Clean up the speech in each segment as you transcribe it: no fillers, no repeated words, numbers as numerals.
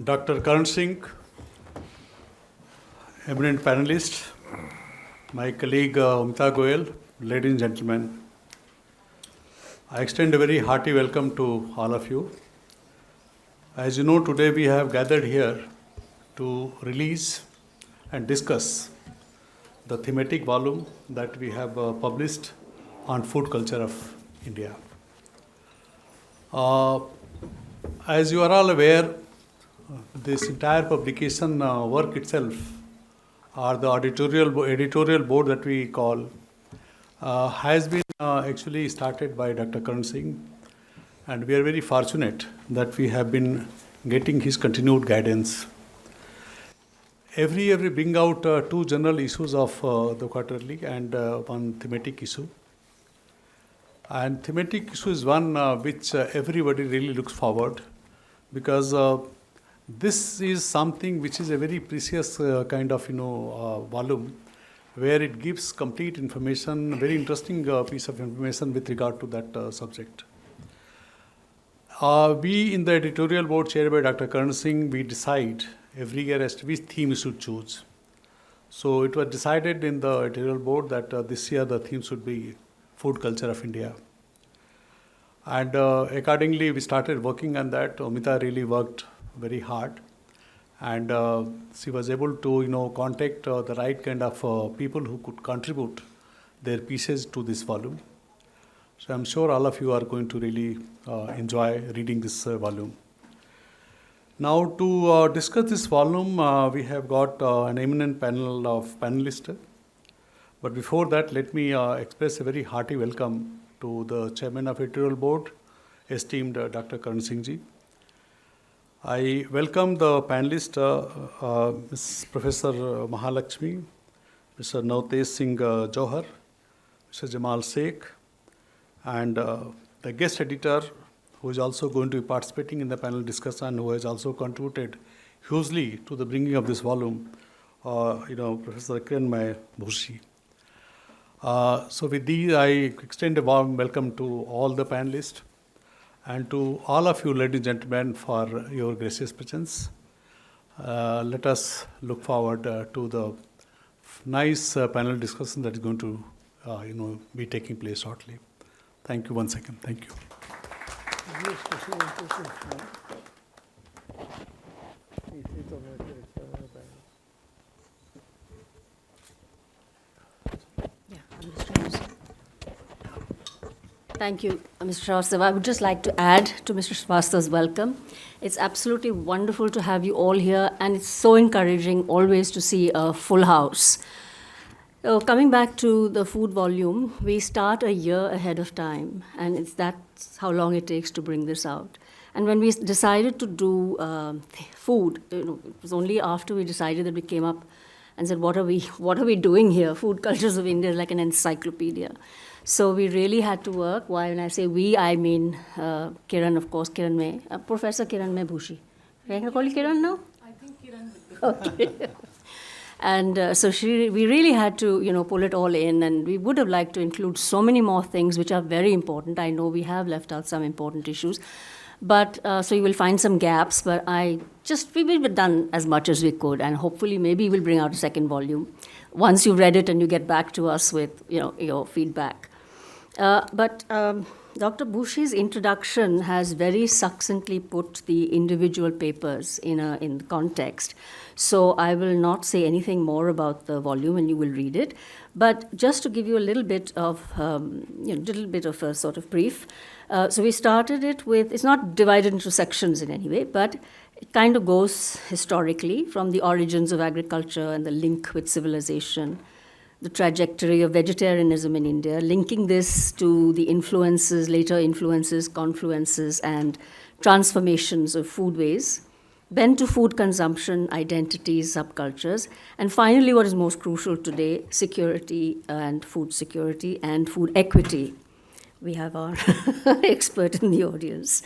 Dr. Karan Singh, eminent panelist, my colleague Omita Goyal, ladies and gentlemen, I extend a very hearty welcome to all of you. As you know, today we have gathered here to release and discuss the thematic volume that we have published on food culture of India. As you are all aware, this entire publication work itself, or the editorial board that we call, has been actually started by Dr. Karan Singh, and we are very fortunate that we have been getting his continued guidance. Every year we bring out two general issues of the quarterly and one thematic issue. And thematic issue is one which everybody really looks forward, because this is something which is a very precious kind of volume, where it gives complete information, very interesting piece of information with regard to that subject. We in the editorial board chaired by Dr. Karan Singh, we decide every year as to which theme we should choose. So it was decided in the editorial board that this year the theme should be food culture of India. And accordingly we started working on that. Omita really worked very hard, and she was able to contact the right kind of people who could contribute their pieces to this volume. So I'm sure all of you are going to really enjoy reading this volume. Now to discuss this volume, we have got an eminent panel of panelists. But before that, let me express a very hearty welcome to the Chairman of Editorial Board, esteemed Dr. Karan Singh ji. I welcome the panelists, Ms. Professor Mahalakshmi, Mr. Navtej Singh Johar, Mr. Jamal Shaikh, and the guest editor who is also going to be participating in the panel discussion, who has also contributed hugely to the bringing of this volume, Professor Kiranmayi, Bhushi. So with these, I extend a warm welcome to all the panelists and to all of you, ladies and gentlemen, for your gracious presence. Let us look forward to the nice panel discussion that is going to be taking place shortly. Thank you once again. Thank you. Thank you, Mr. Srivastava. I would just like to add to Mr. Srivastava's welcome. It's absolutely wonderful to have you all here, and it's so encouraging always to see a full house. So coming back to the food volume, we start a year ahead of time, and that's how long it takes to bring this out. And when we decided to do food, it was only after we decided that we came up and said, what are we doing here? Food Cultures of India is like an encyclopedia. So we really had to work. Why? When I say we, I mean Kiran, of course, Kiranmayi, Professor Kiranmayi Bhushi. Can I call you Kiran now? I think Kiran. Okay. And so we really had to, pull it all in, and we would have liked to include so many more things which are very important. I know we have left out some important issues, but so you will find some gaps. But we've done as much as we could, and hopefully maybe we'll bring out a second volume once you've read it and you get back to us with your feedback. But Dr. Bhushi's introduction has very succinctly put the individual papers in context. So I will not say anything more about the volume, and you will read it. But just to give you a little bit of a sort of brief. So we started it with, it's not divided into sections in any way, but it kind of goes historically from the origins of agriculture and the link with civilization, the trajectory of vegetarianism in India, linking this to the influences, later influences, confluences, and transformations of foodways, then to food consumption, identities, subcultures, and finally what is most crucial today, security and food equity. We have our expert in the audience.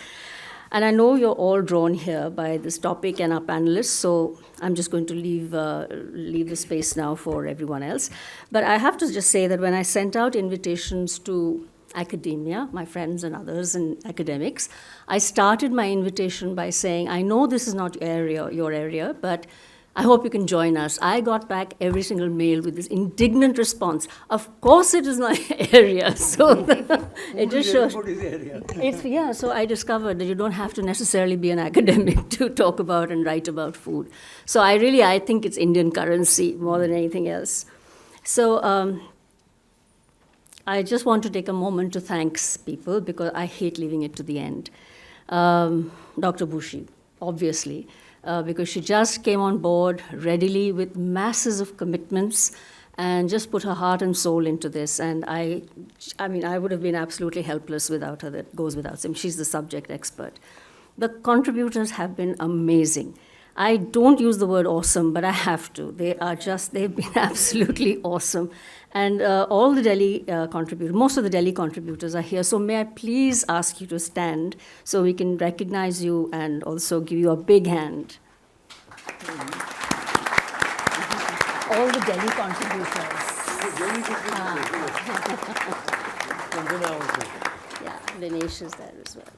And I know you're all drawn here by this topic and our panelists, so I'm just going to leave the space now for everyone else. But I have to just say that when I sent out invitations to academia, my friends and others and academics, I started my invitation by saying, I know this is not your area, but I hope you can join us. I got back every single mail with this indignant response. Of course it is my area. So it just shows. So I discovered that you don't have to necessarily be an academic to talk about and write about food. So I think it's Indian currency more than anything else. So I just want to take a moment to thank people because I hate leaving it to the end. Dr. Bhushi, obviously. Because she just came on board readily with masses of commitments and just put her heart and soul into this. And I would have been absolutely helpless without her. That goes without saying. She's the subject expert. The contributors have been amazing. I don't use the word awesome, but I have to. They've been absolutely awesome. And all the Delhi contributors, most of the Delhi contributors are here. So may I please ask you to stand so we can recognize you and also give you a big hand. All the Delhi contributors. Yeah, Dinesh is there as well.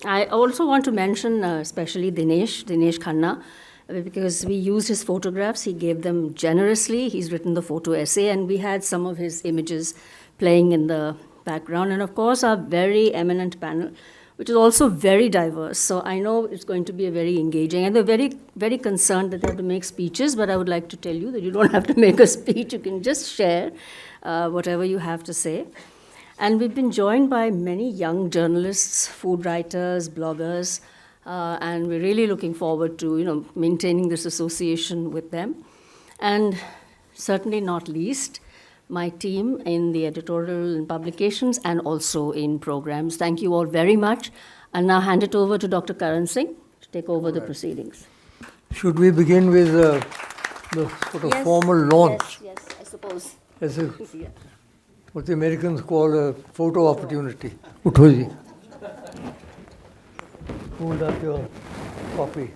I also want to mention especially Dinesh Khanna, because we used his photographs. He gave them generously. He's written the photo essay, and we had some of his images playing in the background. And of course, our very eminent panel, which is also very diverse. So I know it's going to be a very engaging, and they're very, very concerned that they have to make speeches, but I would like to tell you that you don't have to make a speech. You can just share whatever you have to say. And we've been joined by many young journalists, food writers, bloggers, and we're really looking forward to, maintaining this association with them. And certainly not least, my team in the editorial and publications and also in programs. Thank you all very much. I'll now hand it over to Dr. Karan Singh to take over the proceedings. Should we begin with the sort of formal launch? Yes, I suppose. Yeah. What the Americans call a photo opportunity. Utho ji. Hold up your copy.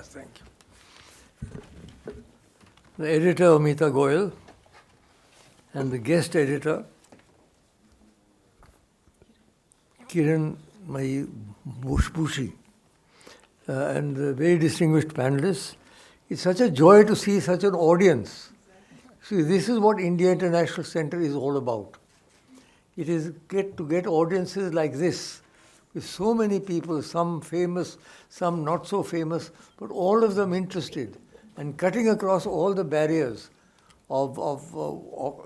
Thank you. The editor, Omita Goyal, and the guest editor, Kiranmayi Bhushi, and the very distinguished panelists. It's such a joy to see such an audience. See, this is what India International Center is all about. It is to get audiences like this, with so many people, some famous, some not so famous, but all of them interested, and cutting across all the barriers of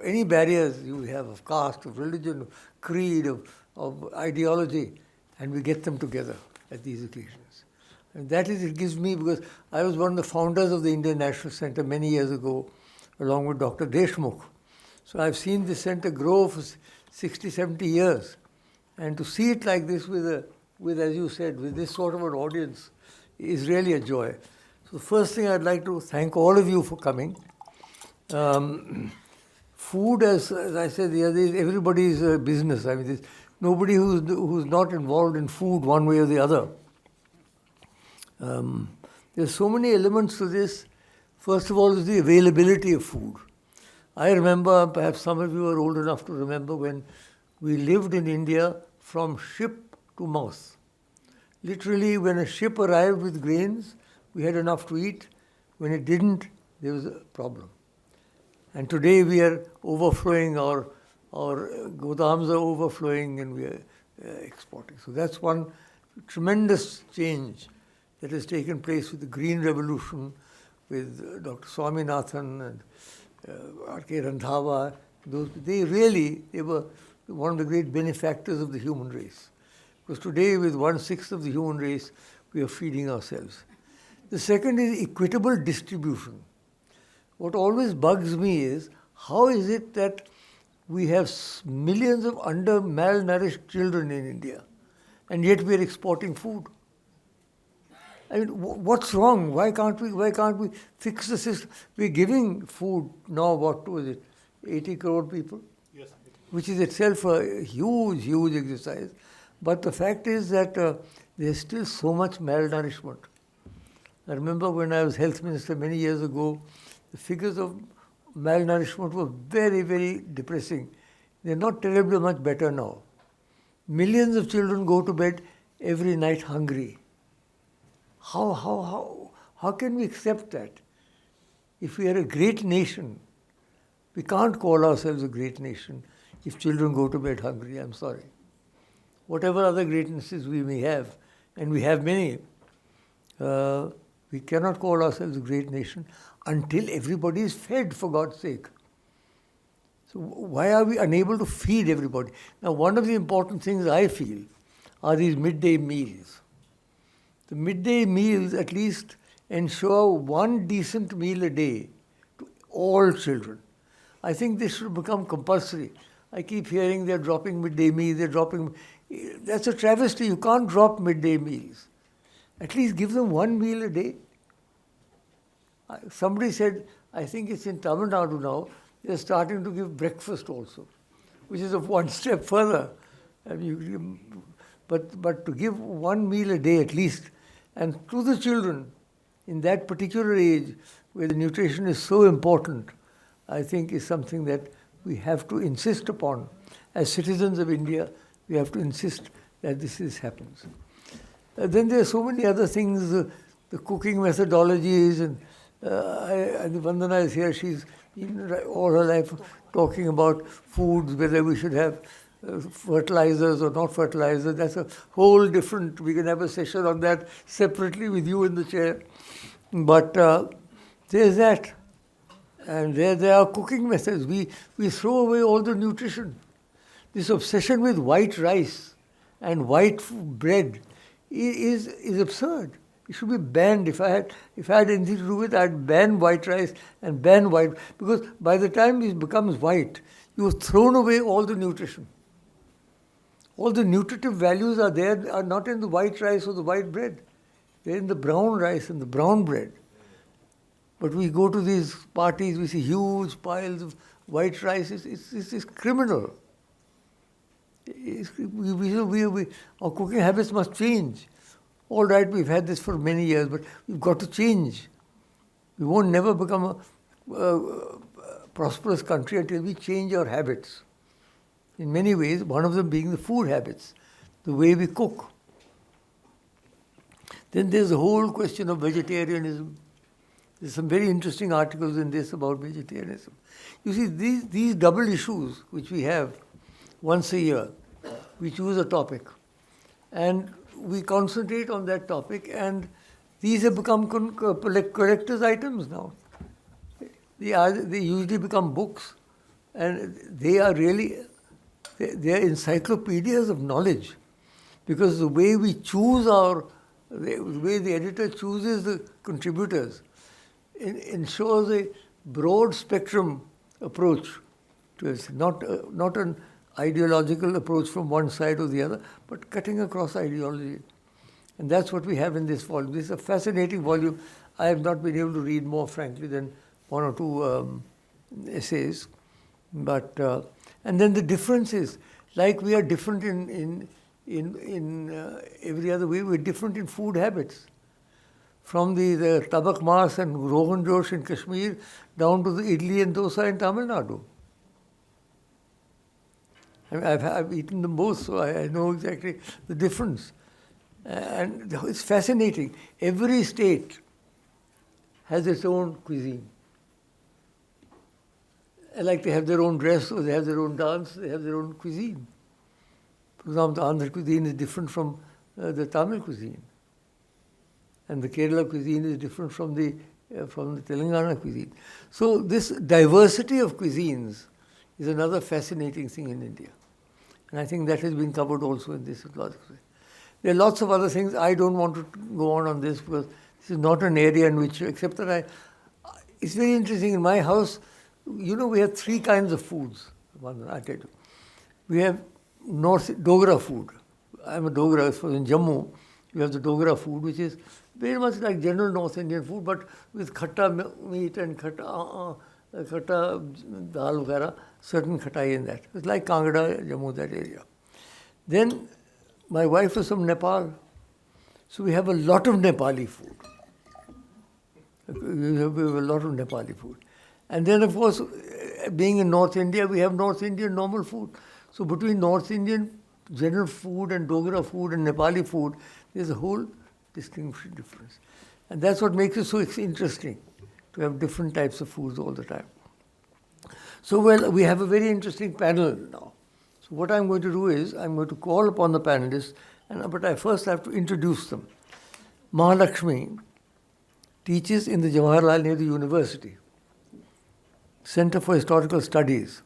any barriers you have of caste, of religion, of creed, of ideology, and we get them together at these occasions. And that is, it gives me, because I was one of the founders of the Indian National Center many years ago, along with Dr. Deshmukh. So I've seen this center grow for 60, 70 years. And to see it like this with, as you said, with this sort of an audience is really a joy. So first thing I'd like to thank all of you for coming. Food, as I said the other day, everybody's business. I mean, there's nobody who's not involved in food one way or the other. There's so many elements to this. First of all is the availability of food. I remember, perhaps some of you are old enough to remember, when we lived in India from ship to mouth. Literally, when a ship arrived with grains, we had enough to eat. When it didn't, there was a problem. And today we are overflowing, our godams are overflowing, and we are exporting. So that's one tremendous change that has taken place with the Green Revolution, with Dr. Swaminathan and R.K. Randhawa. They were one of the great benefactors of the human race. Because today, with 1/6 of the human race, we are feeding ourselves. The second is equitable distribution. What always bugs me is, how is it that We have millions of malnourished children in India, and yet we are exporting food. I mean, what's wrong? Why can't we fix the system? We're giving food now. What was it? 80 crore people, Yes. which is itself a huge exercise. But the fact is that there's still so much malnourishment. I remember when I was health minister many years ago, the figures of malnourishment were very depressing. They're not terribly much better now. Millions of children go to bed every night hungry. How can we accept that? If we are a great nation, we can't call ourselves a great nation if children go to bed hungry. I'm sorry. Whatever other greatnesses we may have, and we have many, we cannot call ourselves a great nation until everybody is fed, for God's sake. So why are we unable to feed everybody? Now, one of the important things I feel are these midday meals. The midday meals at least ensure one decent meal a day to all children. I think this should become compulsory. I keep hearing they're dropping midday meals, that's a travesty. You can't drop midday meals. At least give them one meal a day. Somebody said, I think it's in Tamil Nadu now, they're starting to give breakfast also, which is one step further. But to give one meal a day at least, and to the children in that particular age where the nutrition is so important, I think is something that we have to insist upon. As citizens of India, we have to insist that this happens. Then there are so many other things, the cooking methodologies, and Vandana is here, she's been all her life talking about foods, whether we should have fertilizers or not fertilizers. That's a whole different, we can have a session on that separately with you in the chair. But there's that. And there are cooking methods. We throw away all the nutrition. This obsession with white rice and white bread is absurd. It should be banned. If I had anything to do with it, I'd ban white rice and ban white, because by the time it becomes white, you've thrown away all the nutrition. All the nutritive values are not in the white rice or the white bread. They're in the brown rice and the brown bread. But we go to these parties, we see huge piles of white rice. It's criminal. Our cooking habits must change. All right, we've had this for many years, but we've got to change. We won't never become a prosperous country until we change our habits. In many ways, one of them being the food habits, the way we cook. Then there's the whole question of vegetarianism. There's some very interesting articles in this about vegetarianism. You see, these double issues which we have once a year, we choose a topic and we concentrate on that topic, and these have become collector's items now. They usually become books, and they are encyclopedias of knowledge, because the way we choose the way the editor chooses the contributors ensures a broad spectrum approach to it, not an ideological approach from one side or the other, but cutting across ideology. And that's what we have in this volume. This is a fascinating volume. I have not been able to read more, frankly, than one or two essays. But and then the differences, like we are different in every other way, we're different in food habits. From the tabak mas and rogan josh in Kashmir down to the idli and dosa in Tamil Nadu. I mean, I've eaten them both, so I know exactly the difference. And it's fascinating. Every state has its own cuisine. Like they have their own dress, or they have their own dance, they have their own cuisine. For example, the Andhra cuisine is different from the Tamil cuisine. And the Kerala cuisine is different from the Telangana cuisine. So this diversity of cuisines is another fascinating thing in India. And I think that has been covered also in this logical. There are lots of other things. I don't want to go on this because this is not an area in which, it's very interesting. In my house, we have three kinds of foods. I tell you. We have North Dogra food. I'm a Dogra, so in Jammu, you have the Dogra food, which is very much like general North Indian food, but with khatta meat and khatta dal vagara, certain khattai in that. It's like Kangra, Jammu, that area. Then my wife is from Nepal, so we have a lot of Nepali food. We have a lot of Nepali food. And then, of course, being in North India, we have North Indian normal food. So between North Indian general food and Dogra food and Nepali food, there's a whole distinguishing difference. And that's what makes it so interesting, to have different types of foods all the time. So, well, we have a very interesting panel now. So what I'm going to do is, I'm going to call upon the panelists, but I first have to introduce them. Mahalakshmi teaches in the Jawaharlal Nehru University, Center for Historical Studies.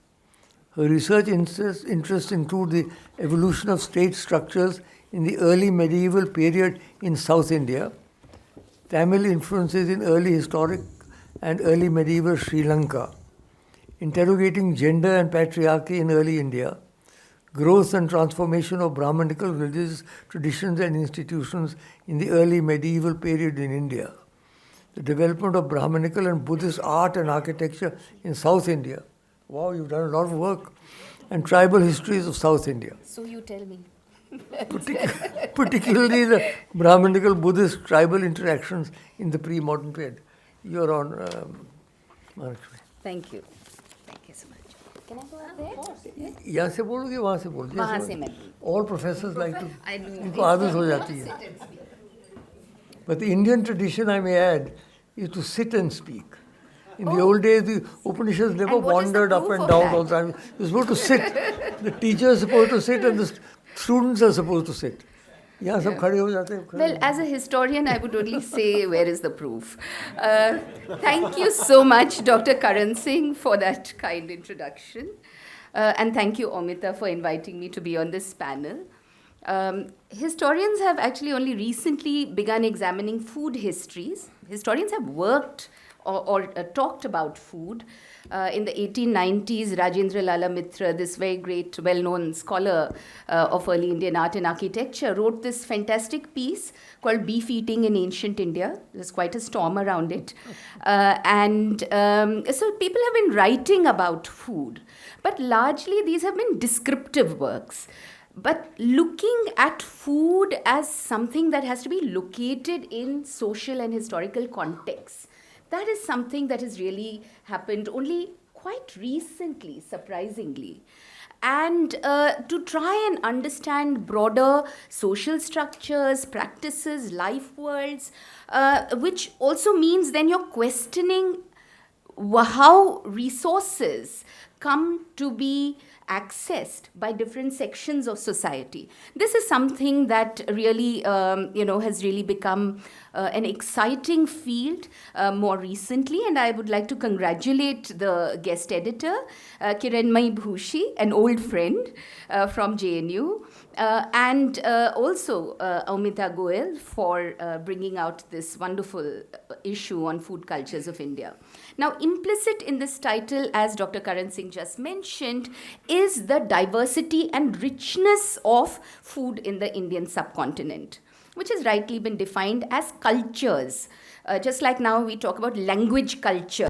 Her research interests include the evolution of state structures in the early medieval period in South India, Tamil influences in early historic and early medieval Sri Lanka, interrogating gender and patriarchy in early India, growth and transformation of Brahmanical religious traditions and institutions in the early medieval period in India, the development of Brahmanical and Buddhist art and architecture in South India. Wow, you've done a lot of work. And tribal histories of South India. So you tell me. Particularly the Brahmanical Buddhist tribal interactions in the pre-modern period. You're on, Mahalakshmi. Thank you. Thank you so much. Can I go up there? यहाँ से बोलोगे वहाँ से बोलो वहाँ से मैं all professors like to I do. इनको आदत हो जाती है. But the Indian tradition, I may add, is to sit and speak. In the old days, the Upanishads never wandered up and down all the time. You're supposed to sit. The teacher is supposed to sit and the students are supposed to sit. यहाँ सब खड़े हो जाते हैं. Well, as a historian, I would only say, where is the proof? Thank you so much, Dr. Karan Singh, for that kind introduction. And thank you, Omita, for inviting me to be on this panel. Historians have actually only recently begun examining food histories. Historians have worked or talked about food. In the 1890s, Rajendra Lala Mitra, this very great, well-known scholar of early Indian art and architecture, wrote this fantastic piece called Beef Eating in Ancient India. There's quite a storm around it. So people have been writing about food, but largely these have been descriptive works. But looking at food as something that has to be located in social and historical contexts, that is something that has really happened only quite recently, surprisingly. And to try and understand broader social structures, practices, life worlds, which also means then you're questioning how resources come to be accessed by different sections of society. This is something that really, has really become an exciting field more recently, and I would like to congratulate the guest editor, Kiranmayi Bhushi, an old friend from JNU, and also Omita Goyal for bringing out this wonderful issue on food cultures of India. Now, implicit in this title, as Dr. Karan Singh just mentioned, is the diversity and richness of food in the Indian subcontinent, which has rightly been defined as cultures. Just like now we talk about language cultures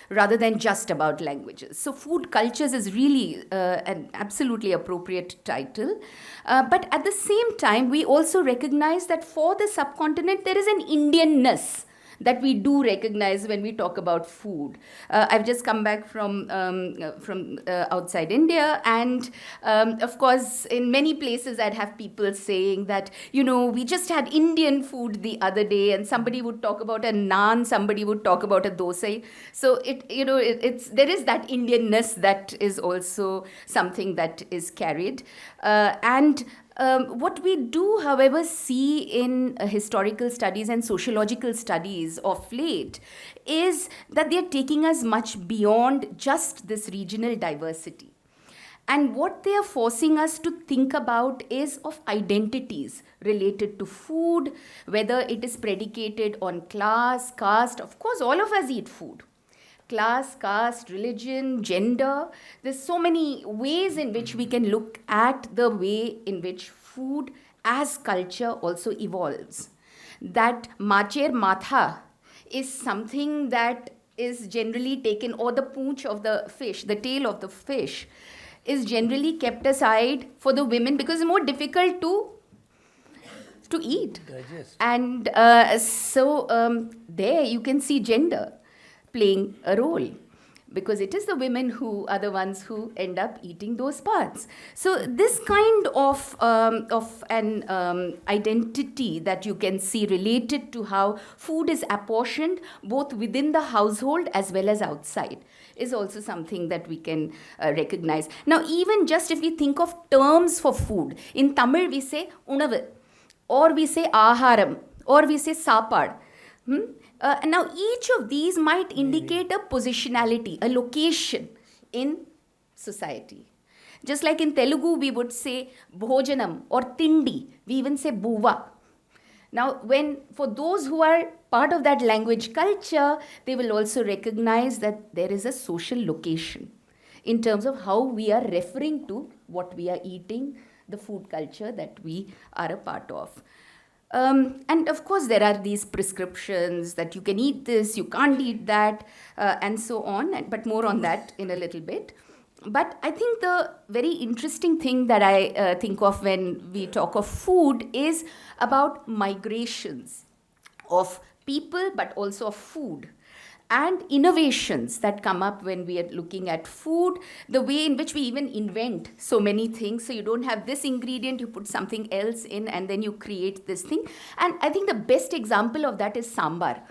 rather than just about languages. So food cultures is really an absolutely appropriate title. But at the same time, we also recognize that for the subcontinent, there is an Indianness that we do recognize when we talk about food. I've just come back from outside India, and of course, in many places, I'd have people saying that, we just had Indian food the other day, and somebody would talk about a naan, somebody would talk about a dosa. So there is that Indianness that is also something that is carried, what we do, however, see in historical studies and sociological studies of late is that they're taking us much beyond just this regional diversity. And what they are forcing us to think about is of identities related to food, whether it is predicated on class, caste. Of course, all of us eat food. class, caste, religion, gender. There's so many ways in which we can look at the way in which food as culture also evolves. That macher matha is something that is generally taken, or the poonch of the fish, the tail of the fish, is generally kept aside for the women because it's more difficult to eat. Digest. And there you can see gender playing a role, because it is the women who are the ones who end up eating those parts. So this kind of an identity that you can see related to how food is apportioned both within the household as well as outside is also something that we can recognize. Now, even just if we think of terms for food, in Tamil we say unavu, or we say aharam, or we say sapad. Now, each of these might indicate a positionality, a location in society. Just like in Telugu, we would say bhojanam or tindi. We even say buva. Now, for those who are part of that language culture, they will also recognize that there is a social location in terms of how we are referring to what we are eating, the food culture that we are a part of. And of course, there are these prescriptions that you can eat this, you can't eat that, and so on, but more on that in a little bit. But I think the very interesting thing that I think of when we talk of food is about migrations of people, but also of food. And innovations that come up when we are looking at food, the way in which we even invent so many things. So you don't have this ingredient, you put something else in, and then you create this thing. And I think the best example of that is sambar.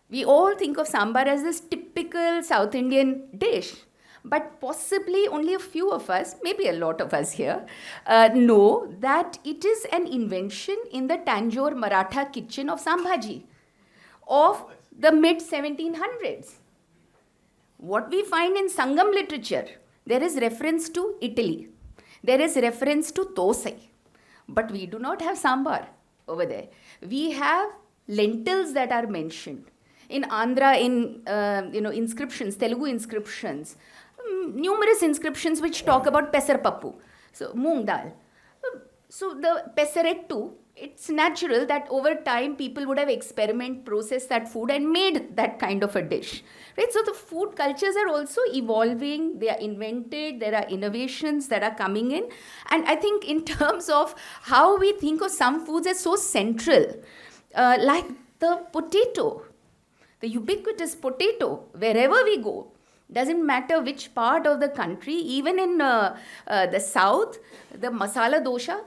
We all think of sambar as this typical South Indian dish. But possibly only a few of us, maybe a lot of us here, know that it is an invention in the Tanjore Maratha kitchen of Sambhaji of the mid-1700s. What we find in Sangam literature, there is reference to Italy. There is reference to Thosai. But we do not have sambar over there. We have lentils that are mentioned. In Andhra, in inscriptions, Telugu inscriptions, numerous inscriptions which talk about pesarpappu, so moong dal. So the pesarettu, it's natural that over time people would have processed that food and made that kind of a dish, right? So the food cultures are also evolving, they are invented, there are innovations that are coming in. And I think in terms of how we think of some foods as so central, like the potato, the ubiquitous potato, wherever we go, doesn't matter which part of the country, even in the south, the masala dosha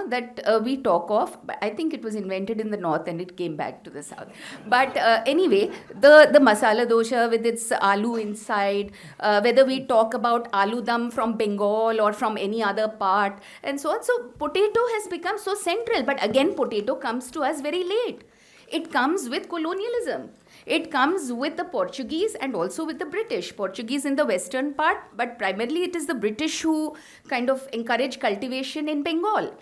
that we talk of, but I think it was invented in the north and it came back to the south. But anyway, the masala dosha with its aloo inside, whether we talk about aloo dum from Bengal or from any other part, and so on. So potato has become so central, but again, potato comes to us very late. It comes with colonialism. It comes with the Portuguese and also with the British. Portuguese in the western part, but primarily it is the British who kind of encourage cultivation in Bengal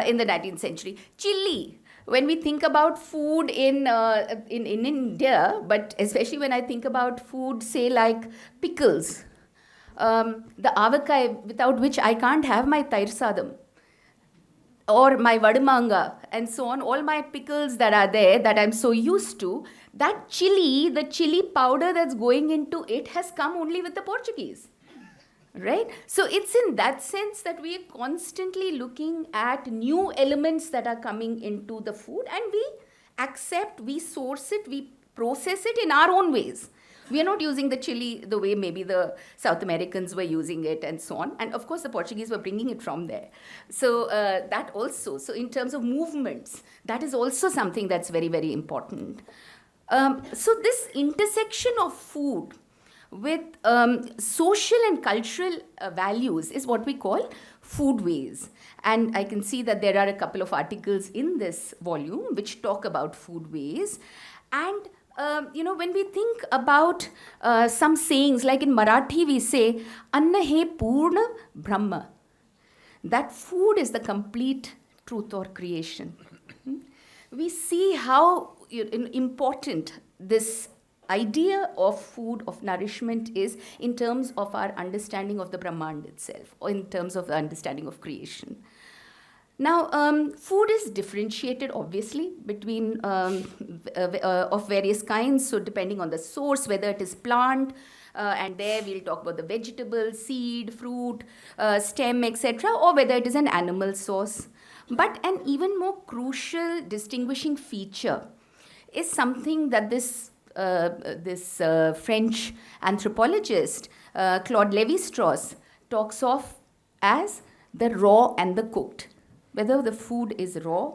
in the 19th century. Chili. When we think about food in India, but especially when I think about food, say like pickles, the avakai, without which I can't have my tair sadam, or my vadamanga, and so on, all my pickles that are there that I'm so used to, that chili, the chili powder that's going into it has come only with the Portuguese, right? So it's in that sense that we are constantly looking at new elements that are coming into the food, and we accept, we source it, we process it in our own ways. We are not using the chili the way maybe the South Americans were using it and so on. And of course, the Portuguese were bringing it from there. So that also, so in terms of movements, that is also something that's very, very important. So this intersection of food with social and cultural values is what we call foodways. And I can see that there are a couple of articles in this volume which talk about foodways. And when we think about some sayings, like in Marathi we say, Anna he Purna Brahma. That food is the complete truth or creation. We see how important this idea of food, of nourishment, is in terms of our understanding of the Brahmand itself, or in terms of the understanding of creation. Now, food is differentiated, obviously, between of various kinds. So, depending on the source, whether it is plant, and there we'll talk about the vegetable, seed, fruit, stem, etc., or whether it is an animal source. But an even more crucial distinguishing feature is something that this French anthropologist Claude Lévi-Strauss talks of as the raw and the cooked, whether the food is raw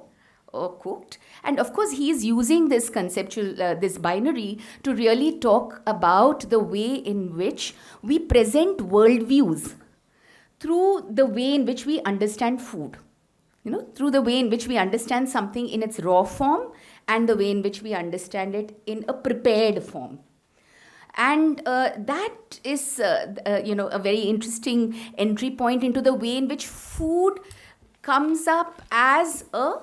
or cooked. And of course, he is using this conceptual, this binary to really talk about the way in which we present worldviews through the way in which we understand food. Through the way in which we understand something in its raw form and the way in which we understand it in a prepared form. And that is, a very interesting entry point into the way in which food comes up as a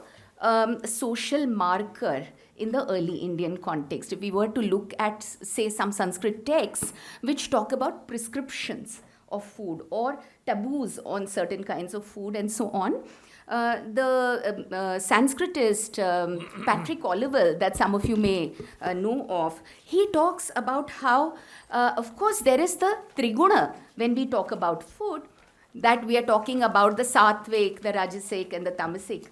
social marker in the early Indian context. If we were to look at, say, some Sanskrit texts which talk about prescriptions of food or taboos on certain kinds of food and so on, the Sanskritist Patrick Olivelle, that some of you may know of, he talks about how, of course, there is the Triguna when we talk about food, that we are talking about the Sattvic, the Rajasic, and the Tamasic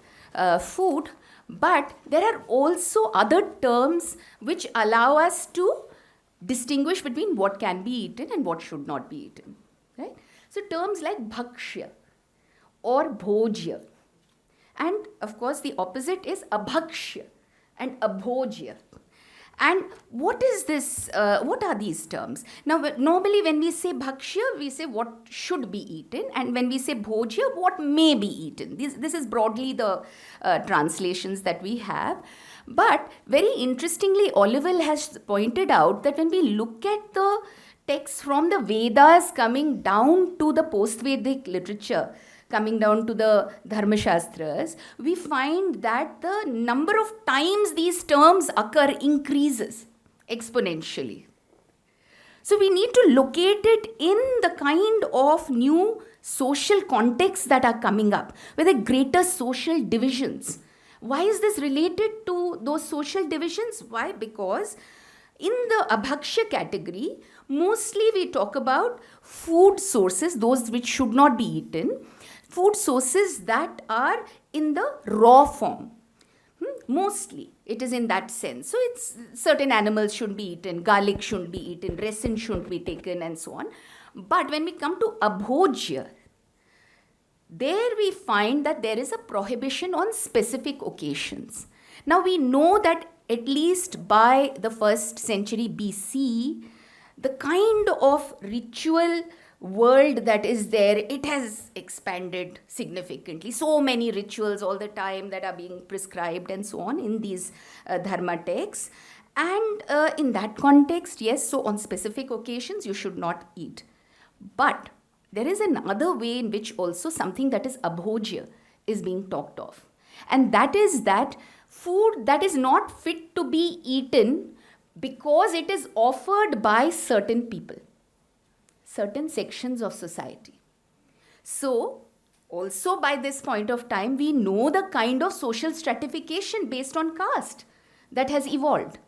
food, but there are also other terms which allow us to distinguish between what can be eaten and what should not be eaten. Right? So terms like bhakshya or bhojya, and of course the opposite is abhakshya and abhojya. And what is this? What are these terms? Now, normally when we say bhakshya, we say what should be eaten, and when we say bhojya, what may be eaten. This is broadly the translations that we have. But very interestingly, Olivelle has pointed out that when we look at the texts from the Vedas coming down to the post-Vedic literature, coming down to the Dharmashastras, we find that the number of times these terms occur increases exponentially. So we need to locate it in the kind of new social contexts that are coming up, with the greater social divisions. Why is this related to those social divisions? Why? Because in the abhakshya category, mostly we talk about food sources, those which should not be eaten, food sources that are in the raw form. Mostly it is in that sense. So it's certain animals shouldn't be eaten, garlic shouldn't be eaten, resin shouldn't be taken, and so on. But when we come to abhojya, there we find that there is a prohibition on specific occasions. Now we know that at least by the 1st century BC, the kind of ritual world that is there, it has expanded significantly. So many rituals all the time that are being prescribed and so on in these dharma texts. And in that context, yes, so on specific occasions you should not eat. But there is another way in which also something that is abhojya is being talked of. And that is that food that is not fit to be eaten because it is offered by certain people, certain sections of society. So, also by this point of time, we know the kind of social stratification based on caste that has evolved.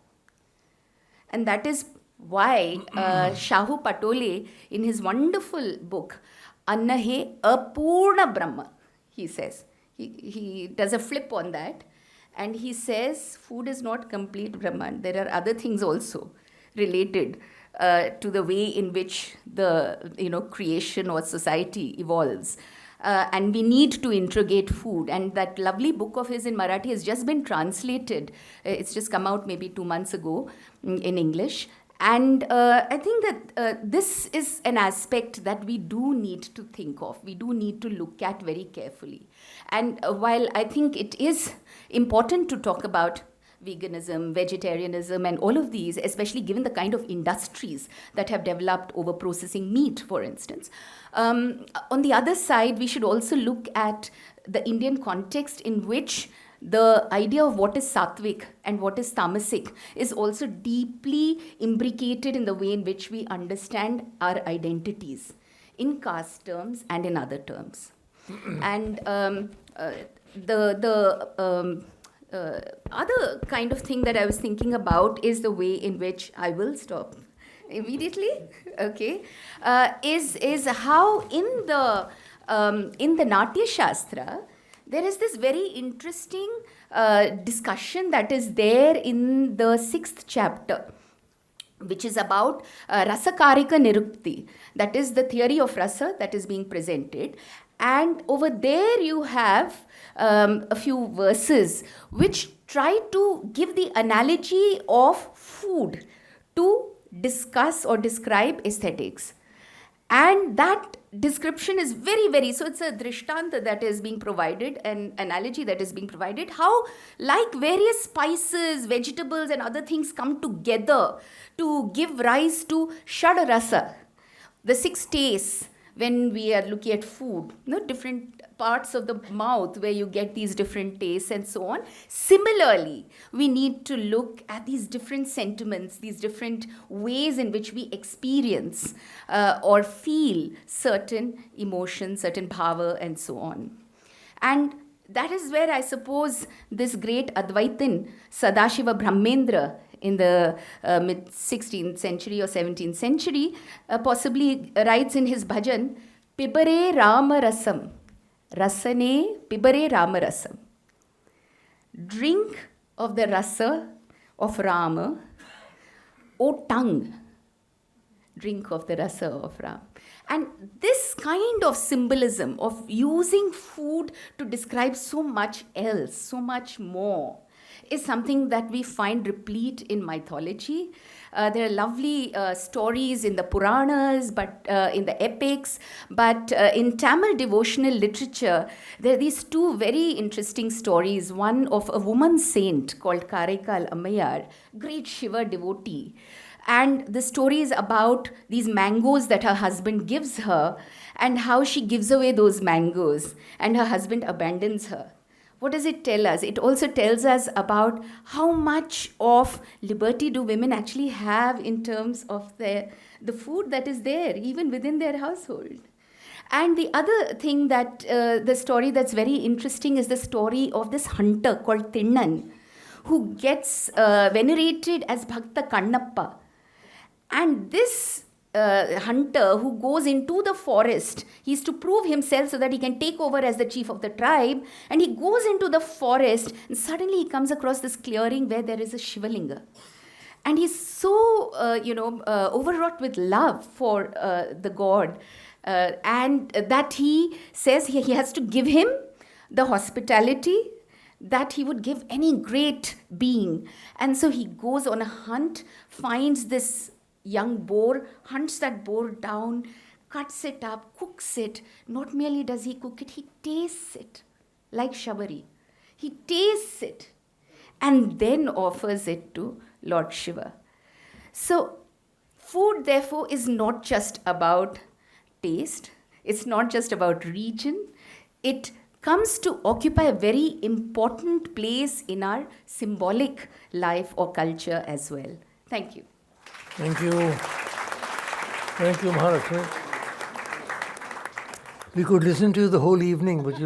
And that is why Shahu Patole, in his wonderful book, Anna Hai Apurna Brahma, he says, he does a flip on that, and he says food is not complete Brahman. There are other things also related to the way in which the creation or society evolves. And we need to integrate food. And that lovely book of his in Marathi has just been translated. It's just come out maybe 2 months ago in English. And I think that this is an aspect that we do need to think of. We do need to look at very carefully. And while I think it is important to talk about veganism, vegetarianism, and all of these, especially given the kind of industries that have developed over processing meat, for instance. On the other side, we should also look at the Indian context in which the idea of what is sattvic and what is tamasic is also deeply imbricated in the way in which we understand our identities in caste terms and in other terms. And other kind of thing that I was thinking about is the way in which I will stop immediately. Okay, is how in the Natya Shastra there is this very interesting discussion that is there in the 6th chapter, which is about Rasakarika Nirukti. That is the theory of rasa that is being presented. And over there you have a few verses which try to give the analogy of food to discuss or describe aesthetics. And that description is very, very, so it's a drishtanta that is being provided, an analogy that is being provided, how like various spices, vegetables and other things come together to give rise to Shadarasa, the 6 tastes when we are looking at food, different parts of the mouth where you get these different tastes and so on. Similarly, we need to look at these different sentiments, these different ways in which we experience or feel certain emotions, certain bhava and so on. And that is where I suppose this great Advaitin, Sadashiva Brahmendra, in the mid-16th century or 17th century, possibly writes in his bhajan, Pibare Rama Rasam, Rasane Pibare Rama Rasam. Drink of the rasa of Rama, O tongue, drink of the rasa of Ram. And this kind of symbolism of using food to describe so much else, so much more, is something that we find replete in mythology. There are lovely stories in the Puranas, but in the epics, but in Tamil devotional literature, there are these 2 very interesting stories. One of a woman saint called Karaikal Ammayar, great Shiva devotee. And the story is about these mangoes that her husband gives her and how she gives away those mangoes and her husband abandons her. What does it tell us? It also tells us about how much of liberty do women actually have in terms of the food that is there, even within their household. And the other thing that, the story that's very interesting is the story of this hunter called Tinnan, who gets venerated as Bhakta Kannappa. And this hunter who goes into the forest, he's to prove himself so that he can take over as the chief of the tribe, and he goes into the forest and suddenly he comes across this clearing where there is a Shivalinga, and he's so overwrought with love for the god, and that he says he has to give him the hospitality that he would give any great being. And so he goes on a hunt, finds this young boar, hunts that boar down, cuts it up, cooks it. Not merely does he cook it, he tastes it like Shabari. He tastes it and then offers it to Lord Shiva. So food, therefore, is not just about taste. It's not just about region. It comes to occupy a very important place in our symbolic life or culture as well. Thank you. Thank you. Thank you, Mahalakshmi. We could listen to you the whole evening, but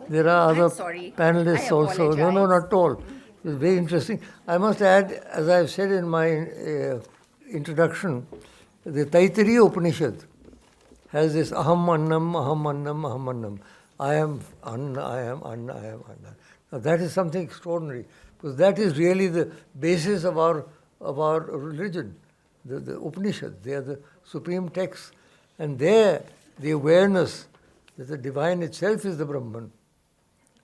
there are other panelists also. No, not at all. It's very interesting. I must add, as I've said in my introduction, the Taittiriya Upanishad has this aham annam, aham annam, aham annam. I am Anna, I am Anna, I am Anna. Now that is something extraordinary, because that is really the basis of our religion. The Upanishads, they are the supreme texts. And there, the awareness that the divine itself is the Brahman,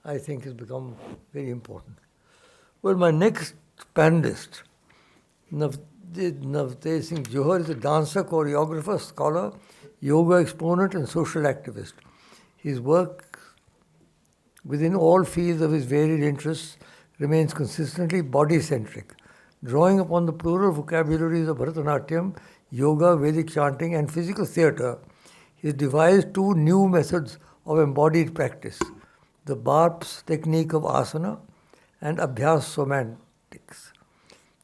I think has become very important. Well, my next panelist, Navtej Singh Johar, is a dancer, choreographer, scholar, yoga exponent and social activist. His work within all fields of his varied interests remains consistently body-centric, drawing upon the plural vocabularies of Bharatanatyam, yoga, Vedic chanting and physical theatre. He has devised 2 new methods of embodied practice, the BARPS technique of asana and Abhyas Somatics.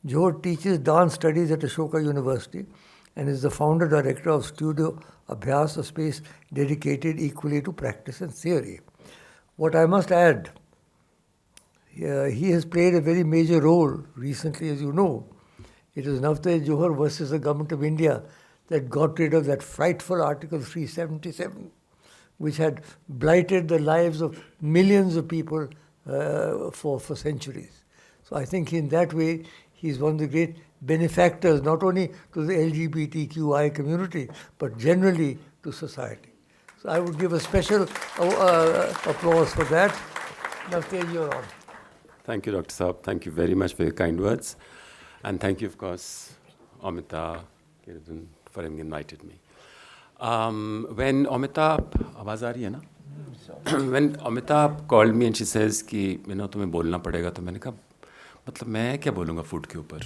Johar teaches dance studies at Ashoka University and is the founder director of Studio Abhyas, a space dedicated equally to practice and theory. What I must add, he has played a very major role recently, as you know. It was Navtej Johar versus the government of India that got rid of that frightful Article 377, which had blighted the lives of millions of people for centuries. So I think in that way, he's one of the great benefactors, not only to the LGBTQI community, but generally to society. So I would give a special applause for that. Navtej, you're on. Thank you, Dr. Saab. Thank you very much for your kind words. And thank you, of course, Omita, Kiran, for having invited me. When Omita, आवाज़ आ रही है ना? When Omita called me and she says कि तुम्हें बोलना पड़ेगा, तो मैंने कहा मतलब मैं क्या बोलूँगा फूड के ऊपर?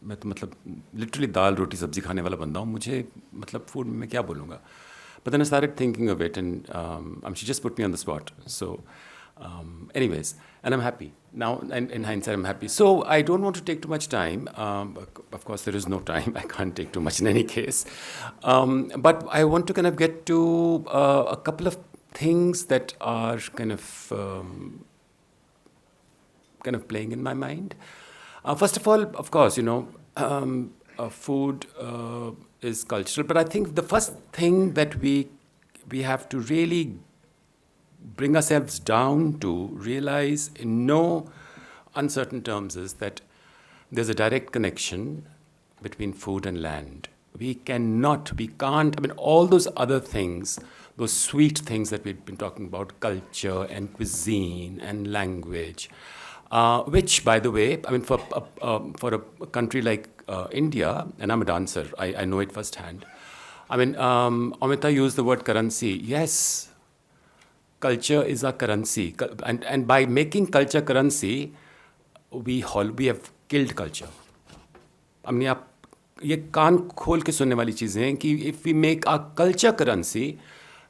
मैं तो मतलब literally दाल रोटी सब्जी खाने वाला बंदा हूँ, मुझे मतलब फूड में क्या बोलूँगा? But then I started thinking of it, and she just put me on the spot. So, anyways, and I'm happy. Now, in hindsight, I'm happy. So, I don't want to take too much time. Of course, there is no time. I can't take too much in any case. But I want to kind of get to a couple of things that are kind of playing in my mind. First of all, of course, food is cultural, but I think the first thing that we have to really bring ourselves down to realize in no uncertain terms is that there's a direct connection between food and land. We can't, all those other things, those sweet things that we've been talking about, culture and cuisine and language, which, by the way, for a country like India, and I'm a dancer, I know it firsthand. Omita used the word currency. Yes, culture is a currency. And by making culture currency, we have killed culture. आप ये कान खोल के सुनने वाली चीज़ें हैं कि if we make our culture currency,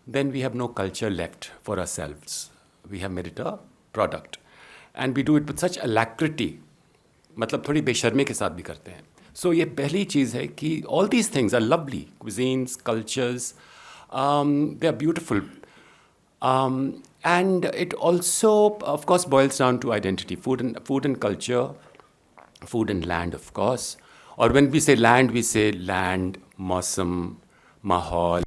then we have no culture left for ourselves. We have made it a product. And we do it with such alacrity. मतलब थोड़ी बेशर्मी के साथ भी करते हैं. So ये पहली चीज़ है कि all these things are lovely. Cuisines, cultures, they are beautiful. And it also, of course, boils down to identity. Food and culture, food and land, of course. Or when we say land, मौसम, माहौल.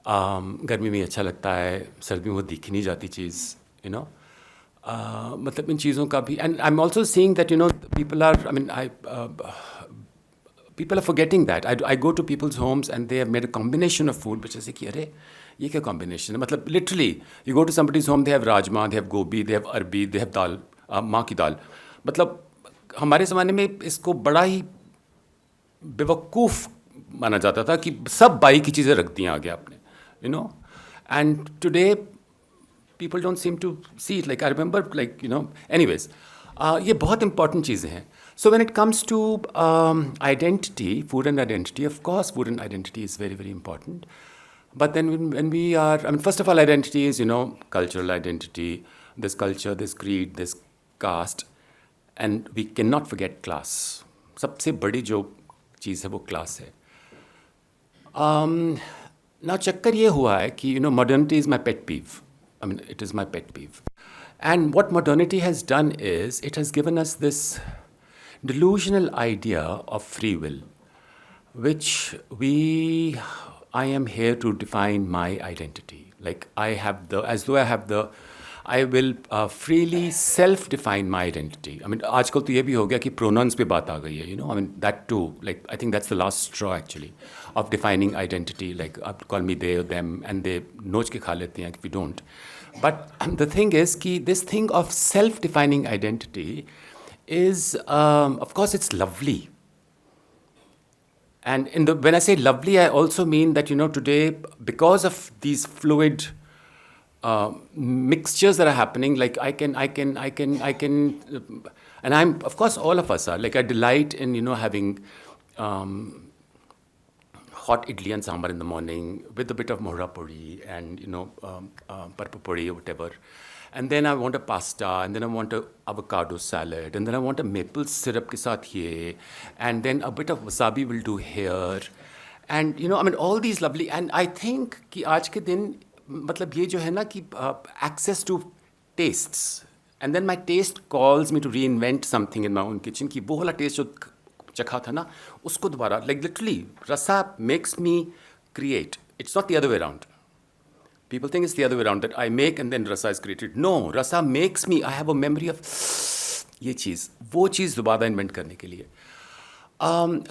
गर्मी में अच्छा लगता है, सर्दी में वो दिख नहीं जाती चीज़, मतलब इन चीज़ों का भी. And I'm also seeing that, people are forgetting that. I go to people's homes and they have made a combination of food, which is like, अरे ये क्या combination है? मतलब literally, you go to somebody's home, they have rajma, they have gobi, they have arbi, they have dal, माँ की दाल. मतलब हमारे ज़माने में इसको बड़ा ही बेवकूफ़ माना जाता था कि सब बाई की चीज़ें रख दी आगे आपने, And today, people don't seem to see it. Like I remember, anyways, ये बहुत important चीज़ें हैं. So when it comes to identity, food and identity, of course, food and identity is very, very important. But then when we are, first of all, identity is, cultural identity. There's culture, there's creed, there's caste. And we cannot forget class. सबसे बड़ी जो चीज़ है वो class है. Now चक्कर ये हुआ है कि, modernity is my pet peeve. It is my pet peeve. And what modernity has done is, it has given us this delusional idea of free will, which I am here to define my identity. Like I will freely self-define my identity. आजकल तो ये भी हो गया कि pronouns पे बात आ गई है, that too. Like, I think that's the last straw actually of defining identity. Like, call me they or them, and they नोच के खा लेते हैं if we don't. But the thing is कि this thing of self-defining identity is, of course, it's lovely. And when I say lovely, I also mean that, today, because of these fluid mixtures that are happening, like I can, and I'm, of course, all of us are, like I delight in, having hot idli and sambar in the morning with a bit of mohra puri and, parpa puri or whatever. and then I want a pasta, and then I want a avocado salad, and then I want a maple syrup ke saath ye, and then a bit of wasabi will do here, and I mean all these lovely, and I think कि आज के दिन मतलब ये जो है ना कि access to tastes, and then my taste calls me to reinvent something in my own kitchen कि वो वाला taste जो चखा था ना उसको दोबारा, like literally rasa makes me create. It's not the other way around. People think it's the other way around, that I make and then rasa is created. No, rasa makes me, I have a memory of ये चीज़, वो चीज़ दोबारा invent करने के लिए.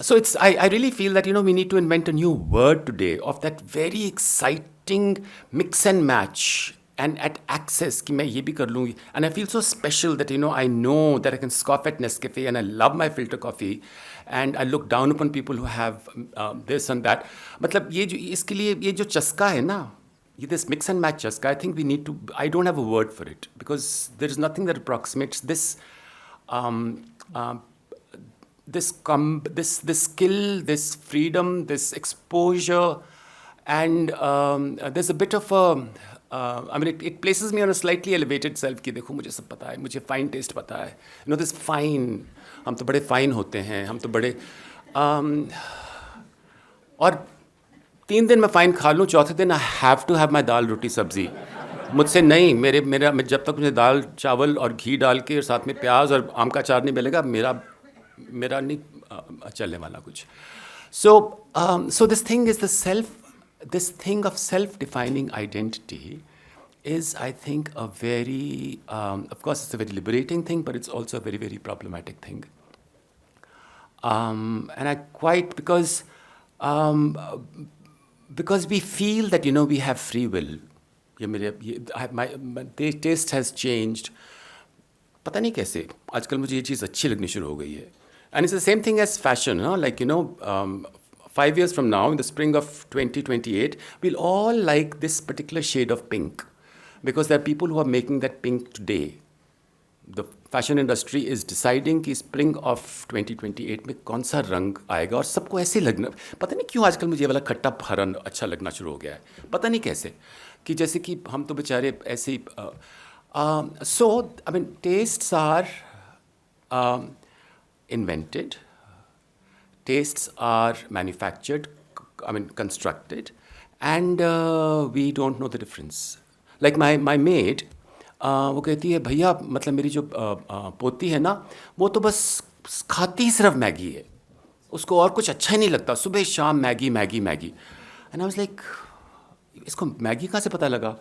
So I really feel that we need to invent a new word today of that very exciting mix and match and at access कि मैं ये भी कर लूँगी. And I feel so special that I know that I can scoff at Nescafe, and I love my filter coffee, and I look down upon people who have this and that. मतलब ये जो इसके लिए ये जो चस्का है ना, this mix and match chaska, I think we need to, I don't have a word for it because there is nothing that approximates this this skill, this freedom, this exposure, and there's a bit of a I mean it places me on a slightly elevated self कि देखो मुझे सब पता है, मुझे fine taste पता है, this fine, हम तो बड़े fine होते हैं, हम तो बड़े और 3 दिन मैं फाइन खा लूँ, चौथे दिन I have to have my dal roti sabzi. मुझसे नहीं, मेरा जब तक मुझे दाल चावल और घी डाल के और साथ में प्याज और आम का अचार नहीं मिलेगा, मेरा नहीं चलने वाला कुछ. So this thing is this thing of self-defining identity is, I think, a very, of course, it's a very liberating thing, but it's also a very, very problematic thing. And I quite, because we feel that, we have free will. My taste has changed. पता नहीं कैसे आजकल मुझे ये चीज़ अच्छी लगनी शुरू हो गई है. And it's the same thing as fashion, like 5 years from now, in the spring of 2028, we'll all like this particular shade of pink, because there are people who are making that pink today. The fashion industry is deciding कि spring of 2028 में कौन सा रंग आएगा, और सबको ऐसे लगना, पता नहीं क्यों आजकल मुझे ये वाला खट्टा हरा अच्छा लगना शुरू हो गया है, पता नहीं कैसे, कि जैसे कि हम तो बेचारे ऐसे ही. So, I mean, tastes are invented, tastes are manufactured, I mean, constructed, and we don't know the difference. Like my maid, वो कहती है भैया मतलब मेरी जो पोती है ना, वो तो बस खाती ही सिर्फ मैगी है, उसको और कुछ अच्छा ही नहीं लगता, सुबह शाम Maggi Maggi Maggi. And I was like, इसको मैगी कहाँ से पता लगा?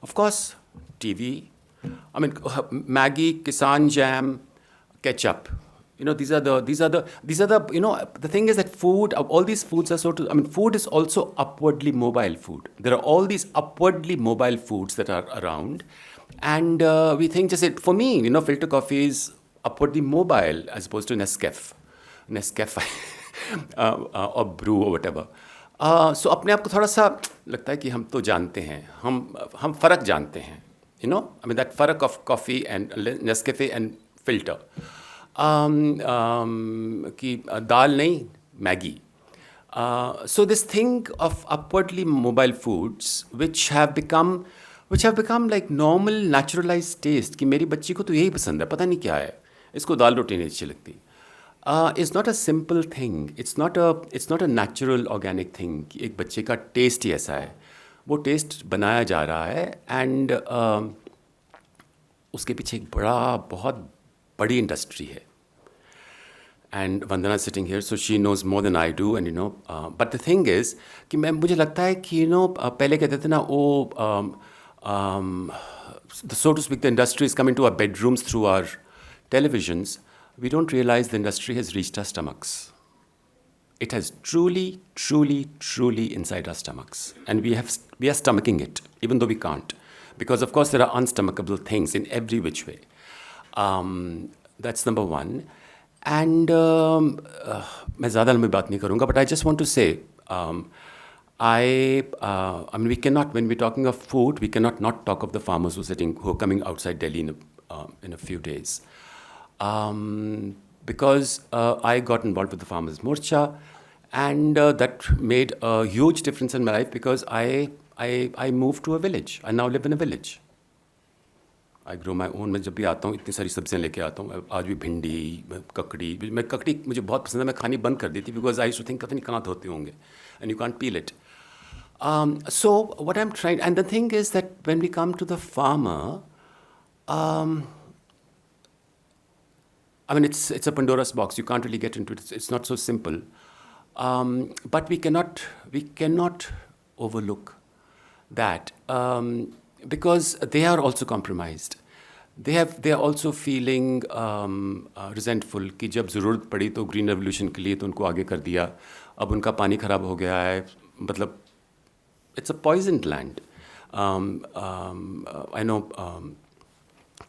Of course TV, I mean Maggi, Kissan jam, ketchup. These are the the thing is that food, all these foods are sort of, I mean, food is also upwardly mobile food. There are all these upwardly mobile foods that are around, and we think, just for me, filter coffee is upwardly mobile as opposed to Nescafe or brew or whatever. So अपने आप को थोड़ा सा लगता है कि हम तो जानते हैं, हम फ़र्क जानते हैं, I mean that फ़र्क of coffee and Nescafe and filter. कि दाल नहीं, Maggi. So this thing of upwardly mobile foods, which have become like normal naturalized taste, कि मेरी बच्ची को तो यही पसंद है, पता नहीं क्या है, इसको दाल रोटी नहीं अच्छी लगती. It's not a simple thing. It's not a natural organic thing कि एक बच्चे का टेस्ट ही ऐसा है. वो टेस्ट बनाया जा रहा है, and उसके पीछे एक बहुत बड़ी इंडस्ट्री है. And Vandana is sitting here, so she knows more than I do, and but the thing is कि मुझे लगता है कि पहले कहते थे ना, so to speak, the industry is coming to our bedrooms through our televisions. We don't realize the industry has reached our stomachs. It has truly, truly, truly inside our stomachs, and we are stomaching it, even though we can't, because of course there are unstomachable things in every which way. That's number one. And मैं ज़्यादा लंबी बात नहीं करूँगा, but I just want to say, I mean, we cannot, when we're talking of food, we cannot not talk of the farmers who are coming outside Delhi in a few days. Because I got involved with the Farmers Morcha, and that made a huge difference in my life, because I moved to a village. I now live in a village. I grow my own. मैं जब भी आता हूँ इतनी सारी सब्जियाँ लेके आता हूँ. आज भी भिंडी, ककड़ी मुझे बहुत पसंद है. मैं खानी बंद कर दी थी बिकॉज आई टू थिंक पता नहीं कहाँ धोते होंगे and you can't peel it. So what I'm trying, and the thing is that when we come to the farmer, I mean, it's a Pandora's box. You can't really get into it. It's not so simple. But we cannot overlook that because they are also compromised. They are also feeling resentful कि जब ज़रूरत पड़ी तो green revolution के लिए तो उनको आगे कर दिया. अब उनका पानी ख़राब हो गया है. मतलब it's a poisoned land. I know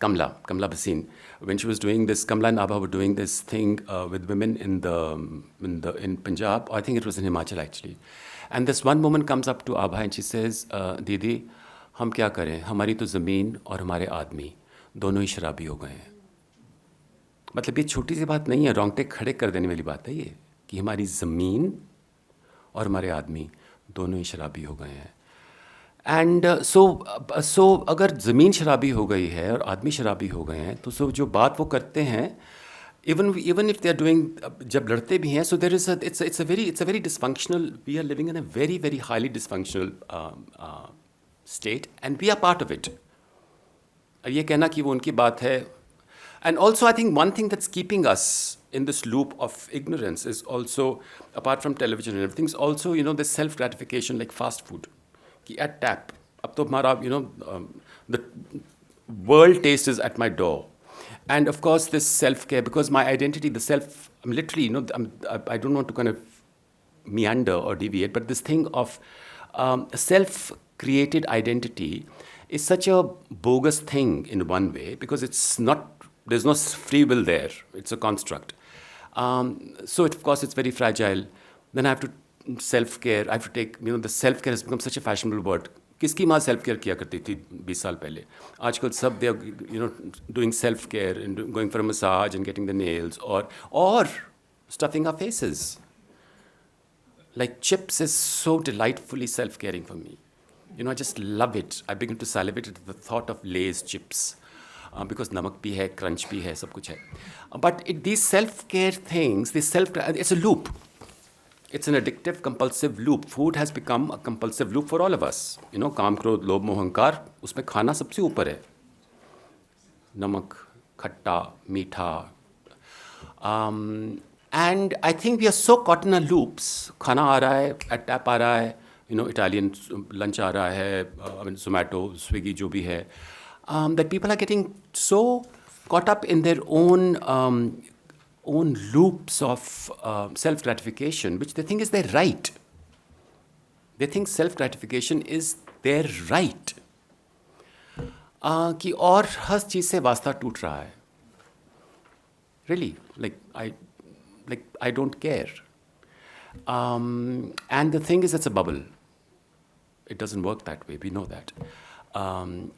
Kamla Bhasin, when she was doing this, Kamla and Abha were doing this thing with women in Punjab. I think it was in Himachal actually. And this one woman comes up to Abha and she says, Didi, हम क्या करें? हमारी तो ज़मीन और हमारे आदमी दोनों ही शराबी हो गए हैं. मतलब ये छोटी सी बात नहीं है, रोंगटे खड़े कर देने वाली बात है ये कि हमारी ज़मीन और हमारे आदमी दोनों ही शराबी हो गए हैं. एंड सो अगर ज़मीन शराबी हो गई है और आदमी शराबी हो गए हैं तो जो बात वो करते हैं, even if they are doing, जब लड़ते भी हैं, so there is it's a very dysfunctional, we are living in a very very highly dysfunctional state and we are part of it. ये कहना कि वो उनकी बात है. And also, I think one thing that's keeping us in this loop of ignorance is also, apart from television and everything, is also, this self-gratification like fast food. Ki at tap, ab to hamara, the world taste is at my door. And of course, this self-care, because my identity, the self, I'm literally, I don't want to kind of meander or deviate, but this thing of self-created identity is such a bogus thing in one way, because it's not, there's no free will there. It's a construct. So, of course, it's very fragile. Then I have to self-care. I have to take, the self-care has become such a fashionable word. किसकी माँ self-care किया करती थी 20 साल पहले? आजकल सब they are, doing self-care and going for a massage and getting the nails or stuffing our faces. Like chips is so delightfully self-caring for me. I just love it. I begin to salivate at the thought of Lay's chips. Because namak bhi hai, crunch bhi hai, sab kuch hai. But these self-care things, it's a loop. It's an addictive, compulsive loop. Food has become a compulsive loop for all of us. काम, क्रोध, लोभ, मोह, अहंकार, उसमें खाना सबसे ऊपर है. नमक, खट्टा, मीठा. And I think we are so caught in our loops. खाना आ रहा है, at tap आ रहा है, Italian lunch आ रहा है, Zomato, Swiggy जो भी है. That people are getting so caught up in their own loops of self-gratification, which they think is their right. They think self-gratification is their right. कि और हर चीज़ से वास्ता टूट रहा है. Really, I don't care. And the thing is, it's a bubble. It doesn't work that way. We know that.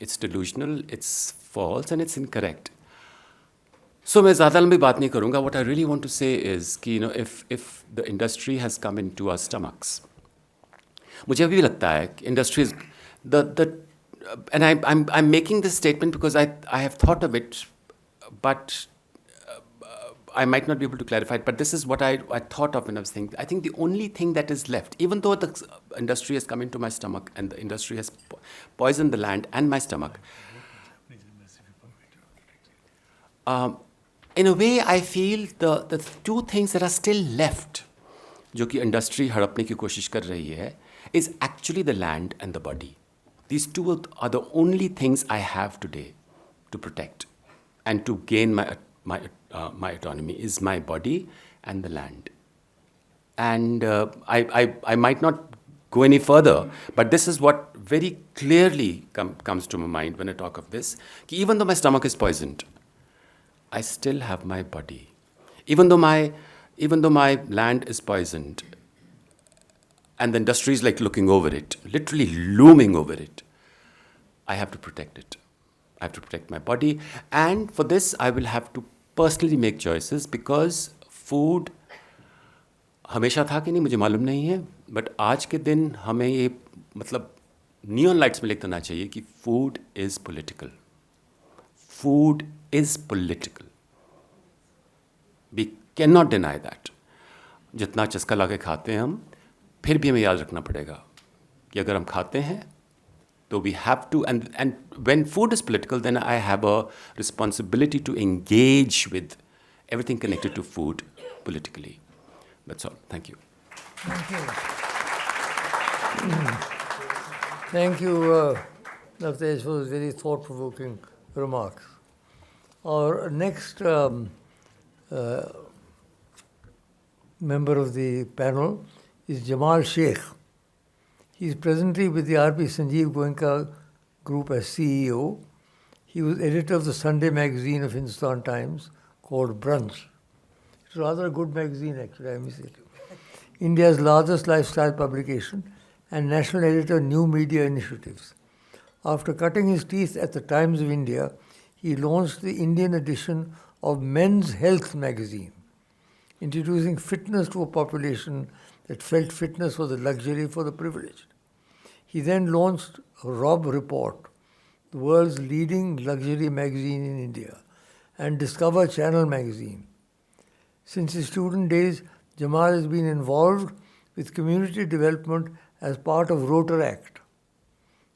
It's delusional, it's false, and it's incorrect. So मैं ज़्यादा लंबी बात नहीं करूँगा. What I really want to say is कि if the industry has come into our stomachs, मुझे अभी भी लगता है कि industry is and I'm making this statement because I have thought of it, but I might not be able to clarify it, but this is what I thought of when I was thinking. I think the only thing that is left, even though the industry has come into my stomach and the industry has poisoned the land and my stomach, in a way I feel the two things that are still left, जो कि industry हड़पने की कोशिश कर रही है, is actually the land and the body. These two are the only things I have today to protect and to gain my autonomy, is my body and the land. And I might not go any further, but this is what very clearly comes to my mind when I talk of this. Even though my stomach is poisoned, I still have my body. Even though my land is poisoned, and the industry is like looking over it, literally looming over it, I have to protect it. I have to protect my body, and for this I will have to personally make choices, because food हमेशा था कि नहीं मुझे मालूम नहीं है, but आज के दिन हमें ये मतलब नियॉन लाइट्स में लिख देना चाहिए कि food is political. food is political. We cannot deny that. जितना चस्का ला के खाते हैं हम, फिर भी हमें याद रखना पड़ेगा कि अगर हम खाते हैं so we have to, and when food is political, then I have a responsibility to engage with everything connected to food politically. That's all. Thank you. Thank you. Thank you, Navtej, for those very thought-provoking remarks. Our next member of the panel is Jamal Shaikh. He is presently with the R.P. Sanjeev Goenka Group as CEO. He was editor of the Sunday magazine of Hindustan Times called Brunch. It's rather a good magazine, actually, I must say. India's largest lifestyle publication and national editor New Media Initiatives. After cutting his teeth at the Times of India, he launched the Indian edition of Men's Health magazine, introducing fitness to a population that felt fitness was a luxury for the privileged. He then launched Rob Report, the world's leading luxury magazine in India, and Discover Channel magazine. Since his student days, Jamal has been involved with community development as part of Rotaract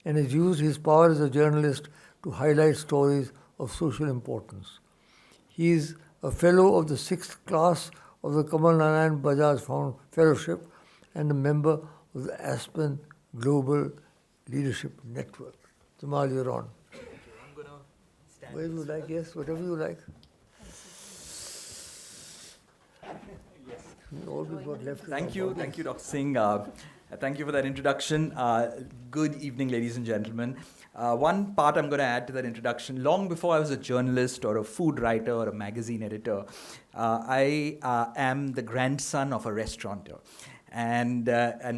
and has used his power as a journalist to highlight stories of social importance. He is a fellow of the 6th class of the Kamal Narayan Bajaj Fellowship and a member of the Aspen Global Leadership Network. Jamal, you're on. I'm going to stand. Where you like, yes, whatever you like. All we've got left. Thank you, Dr. Singh. Thank you for that introduction. Good evening, ladies and gentlemen. One part I'm going to add to that introduction, long before I was a journalist or a food writer or a magazine editor, I am the grandson of a restaurateur. And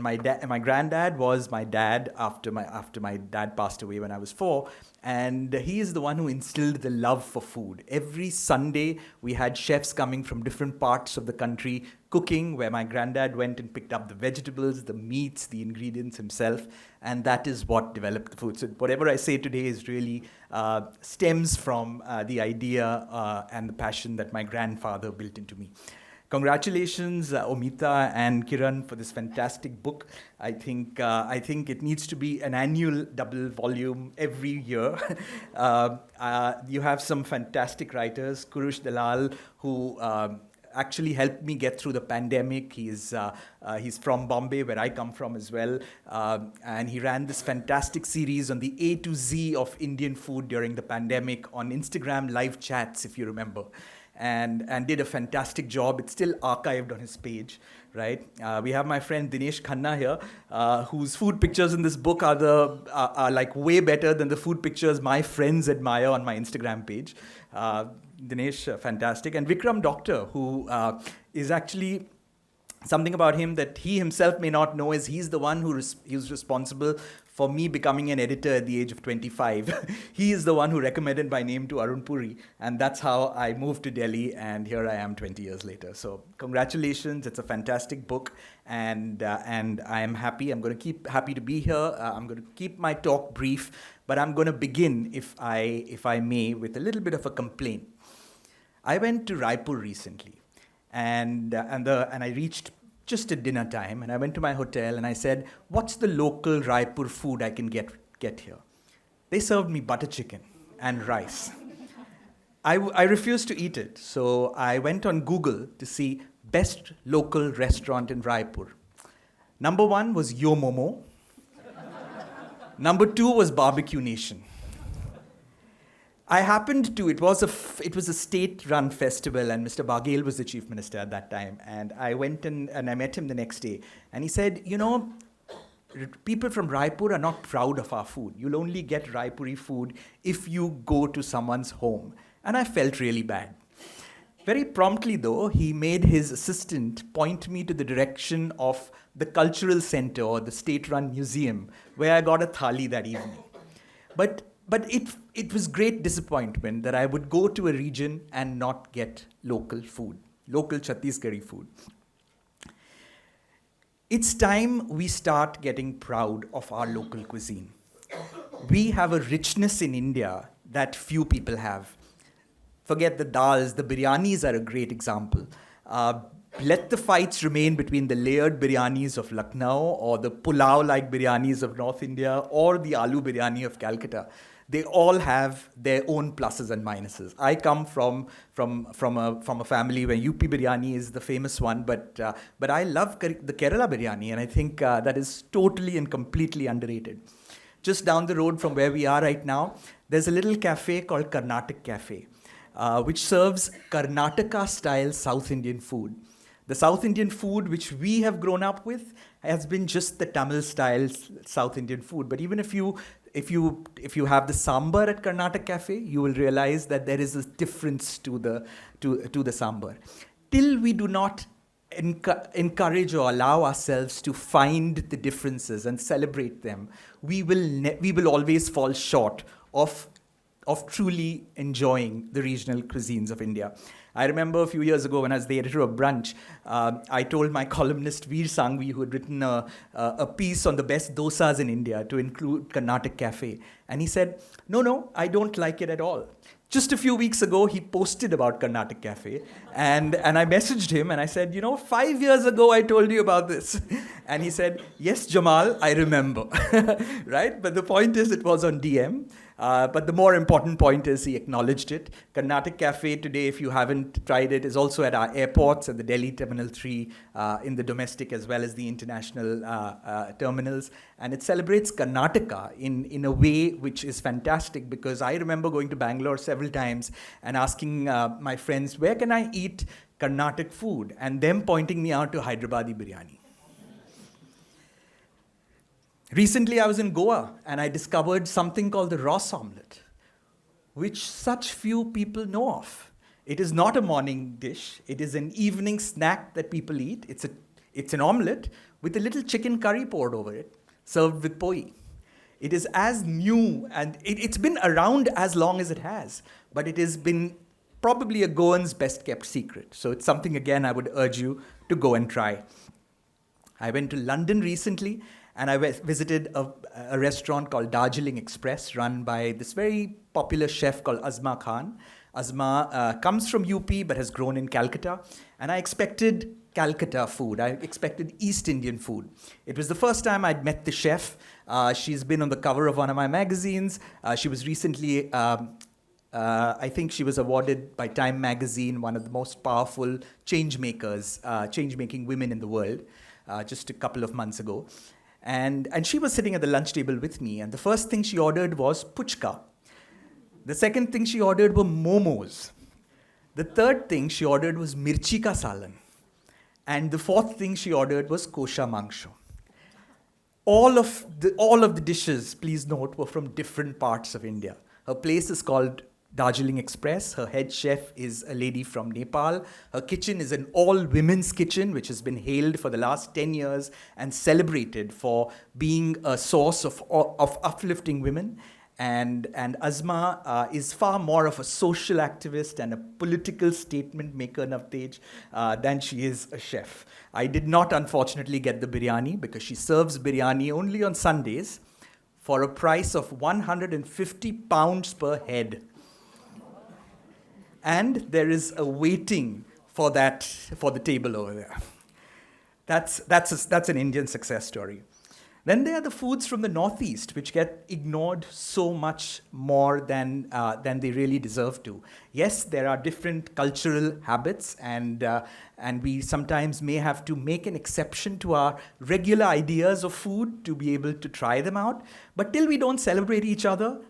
my granddad was my dad after my dad passed away when I was 4. And he is the one who instilled the love for food. Every Sunday, we had chefs coming from different parts of the country cooking, where my granddad went and picked up the vegetables, the meats, the ingredients himself. And that is what developed the food. So whatever I say today is really stems from the idea and the passion that my grandfather built into me. Congratulations, Omita and Kiran, for this fantastic book. I think it needs to be an annual double volume every year. You have some fantastic writers, Kurush Dalal, who actually helped me get through the pandemic. He's from Bombay, where I come from as well. And he ran this fantastic series on the A to Z of Indian food during the pandemic on Instagram live chats, if you remember. And did a fantastic job. It's still archived on his page, right? We have my friend Dinesh Khanna here, whose food pictures in this book are like way better than the food pictures my friends admire on my Instagram page. Dinesh, fantastic. And Vikram Doctor, who is actually something about him that he himself may not know, is he's the one who's responsible for me becoming an editor at the age of 25. He is the one who recommended my name to Arun Puri, and that's how I moved to Delhi, and here I am 20 years later. So congratulations, it's a fantastic book, and I am happy. I'm going to keep happy to be here. I'm going to keep my talk brief, but I'm going to begin, if I may, with a little bit of a complaint. I went to Raipur recently, and I reached just at dinner time, and I went to my hotel and I said, what's the local Raipur food I can get here? They served me butter chicken and rice. I refused to eat it, so I went on Google to see best local restaurant in Raipur. Number 1 was Yo Momo. Number 2 was Barbecue Nation. I happened to, it was a state-run festival, and Mr. Baghel was the chief minister at that time. And I went and I met him the next day. And he said, you know, people from Raipur are not proud of our food. You'll only get Raipuri food if you go to someone's home. And I felt really bad. Very promptly, though, he made his assistant point me to the direction of the cultural center or the state-run museum, where I got a thali that evening. But it was great disappointment that I would go to a region and not get local food, local Chhattisgarhi food. It's time we start getting proud of our local cuisine. We have a richness in India that few people have. Forget the dals, the biryanis are a great example. Let the fights remain between the layered biryanis of Lucknow or the pulao-like biryanis of North India or the aloo biryani of Calcutta. They all have their own pluses and minuses. I come from a family where UP biryani is the famous one, but I love the Kerala biryani, and I think that is totally and completely underrated. Just down the road from where we are right now, there's a little cafe called Karnataka Cafe, which serves Karnataka-style South Indian food. The South Indian food which we have grown up with has been just the Tamil-style South Indian food. But even if you have the sambar at Karnataka Cafe, you will realize that there is a difference to the sambar. Till we do not encourage or allow ourselves to find the differences and celebrate them, we will always fall short of truly enjoying the regional cuisines of India. I remember a few years ago when I was the editor of Brunch, I told my columnist Veer Sanghvi, who had written a piece on the best dosas in India, to include Karnataka Cafe. And he said, no, I don't like it at all. Just a few weeks ago, he posted about Karnataka Cafe, and I messaged him and I said, 5 years ago I told you about this. And he said, yes, Jamal, I remember. Right? But the point is, it was on DM. But the more important point is he acknowledged it. Karnataka Cafe today, if you haven't tried it, is also at our airports, at the Delhi Terminal 3, in the domestic as well as the international terminals. And it celebrates Karnataka in a way which is fantastic, because I remember going to Bangalore several times and asking my friends, where can I eat Karnataka food? And them pointing me out to Hyderabadi biryani. Recently, I was in Goa and I discovered something called the Ross omelette, which such few people know of. It is not a morning dish. It is an evening snack that people eat. It's an omelette with a little chicken curry poured over it, served with poi. It is as new, and it's been around as long as it has, but it has been probably a Goan's best kept secret. So it's something, again, I would urge you to go and try. I went to London recently, and I visited a restaurant called Darjeeling Express, run by this very popular chef called Azma Khan. Azma comes from UP but has grown in Calcutta. And I expected Calcutta food. I expected East Indian food. It was the first time I'd met the chef. She's been on the cover of one of my magazines. She was recently, I think she was awarded by Time magazine, one of the most powerful change-making women in the world, just a couple of months ago. And she was sitting at the lunch table with me, and the first thing she ordered was puchka. The second thing she ordered were momos. The third thing she ordered was mirchi ka salan. And the fourth thing she ordered was kosha mangsho. All of the dishes, please note, were from different parts of India. Her place is called Darjeeling Express. Her head chef is a lady from Nepal. Her kitchen is an all-women's kitchen, which has been hailed for the last 10 years and celebrated for being a source of uplifting women. And Azma is far more of a social activist and a political statement maker, Navtej, than she is a chef. I did not, unfortunately, get the biryani because she serves biryani only on Sundays for a price of £150 per head. And there is a waiting for the table over there. That's an Indian success story. Then there are the foods from the Northeast, which get ignored so much more than they really deserve to. Yes, there are different cultural habits, and we sometimes may have to make an exception to our regular ideas of food to be able to try them out. But till we don't celebrate each other,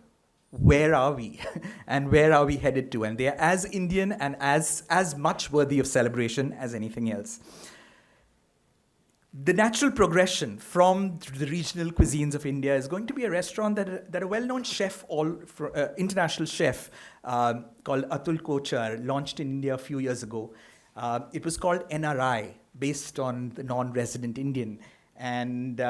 where are we? And where are we headed to? And they are as Indian and as much worthy of celebration as anything else. The natural progression from the regional cuisines of India is going to be a restaurant that a well-known chef, international chef called Atul Kochar launched in India a few years ago. It was called NRI, based on the non-resident Indian. And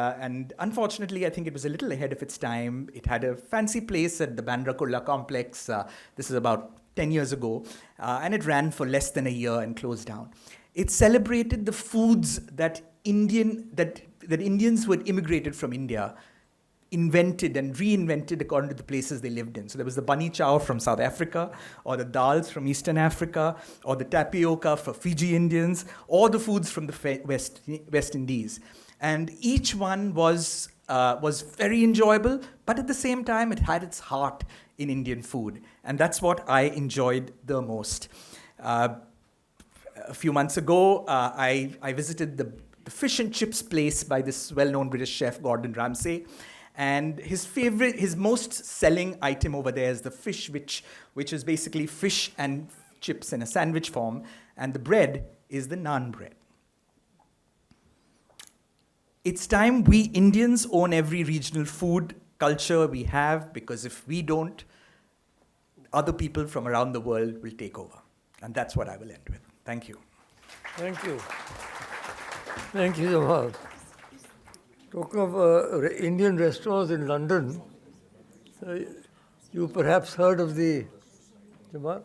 unfortunately, I think it was a little ahead of its time. It had a fancy place at the Bandra Kurla complex. This is about 10 years ago. And it ran for less than a year and closed down. It celebrated the foods that Indians who had immigrated from India invented and reinvented according to the places they lived in. So there was the bunny chow from South Africa, or the dals from Eastern Africa, or the tapioca for Fiji Indians, or the foods from the West Indies. And each one was very enjoyable, but at the same time, it had its heart in Indian food. And that's what I enjoyed the most. A few months ago, I visited the fish and chips place by this well-known British chef, Gordon Ramsay. And his most selling item over there is the fish, which is basically fish and chips in a sandwich form. And the bread is the naan bread. It's time we Indians own every regional food culture we have, because if we don't, other people from around the world will take over. And that's what I will end with. Thank you. Thank you. Thank you, Jamal. Talking of Indian restaurants in London, you perhaps heard of the, Jamal?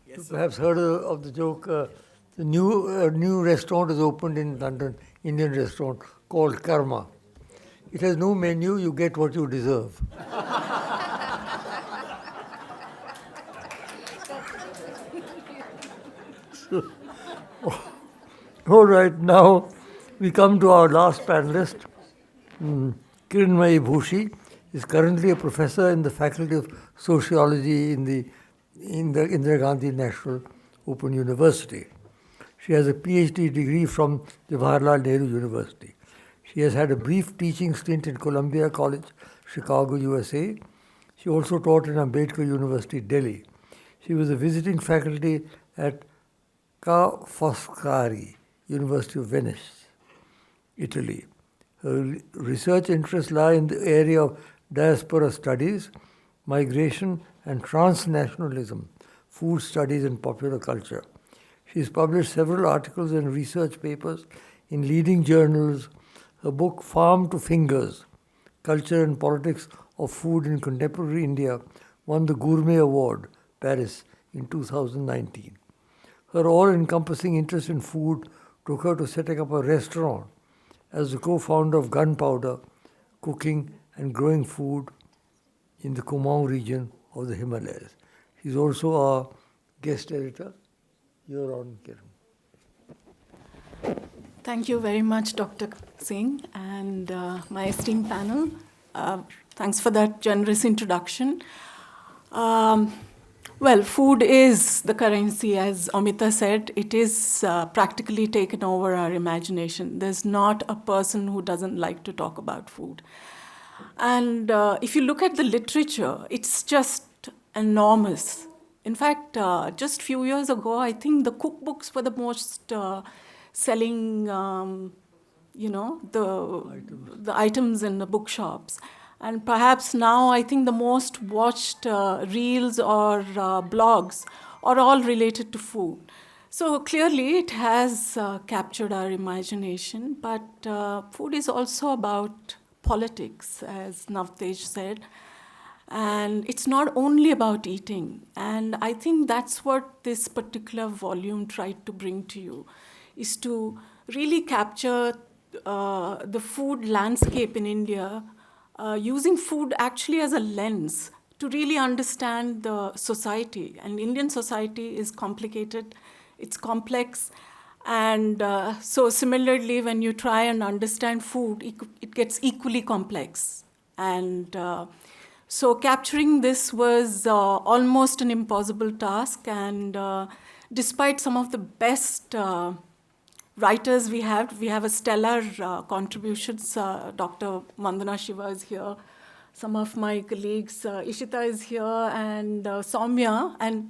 Yes, you sir. perhaps heard of the joke, the new restaurant is opened in London, Indian restaurant called Karma. It has no menu, you get what you deserve. All right, now we come to our last panelist. Kiranmayi Bhushi is currently a professor in the Faculty of Sociology in the Indira Gandhi National Open University. She has a PhD degree from Jawaharlal Nehru University. She has had a brief teaching stint in Columbia College, Chicago, USA. She also taught in Ambedkar University, Delhi. She was a visiting faculty at Ca' Foscari, University of Venice, Italy. Her research interests lie in the area of diaspora studies, migration and transnationalism, food studies and popular culture. She has published several articles and research papers in leading journals. Her book, Farm to Fingers, Culture and Politics of Food in Contemporary India, won the Gourmet Award, Paris, in 2019. Her all-encompassing interest in food took her to setting up a restaurant as the co-founder of Gunpowder, cooking and growing food in the Kumaon region of the Himalayas. She's also our guest editor. You're on, Kiran. Thank you very much, Dr. Singh, and my esteemed panel. Thanks for that generous introduction. Well, food is the currency, as Omita said. It is practically taken over our imagination. There's not a person who doesn't like to talk about food. And if you look at the literature, it's just enormous. In fact, just a few years ago, I think the cookbooks were the most selling, the items in the bookshops. And perhaps now, I think the most watched reels or blogs are all related to food. So clearly, it has captured our imagination. But food is also about politics, as Navtej said. And it's not only about eating. And I think that's what this particular volume tried to bring to you, is to really capture the food landscape in India, using food actually as a lens to really understand the society. And Indian society is complicated, it's complex. And so similarly, when you try and understand food, it gets equally complex. And so capturing this was almost an impossible task. And despite some of the best writers we have a stellar contributions. Dr. Vandana Shiva is here. Some of my colleagues, Ishita is here, and Soumya and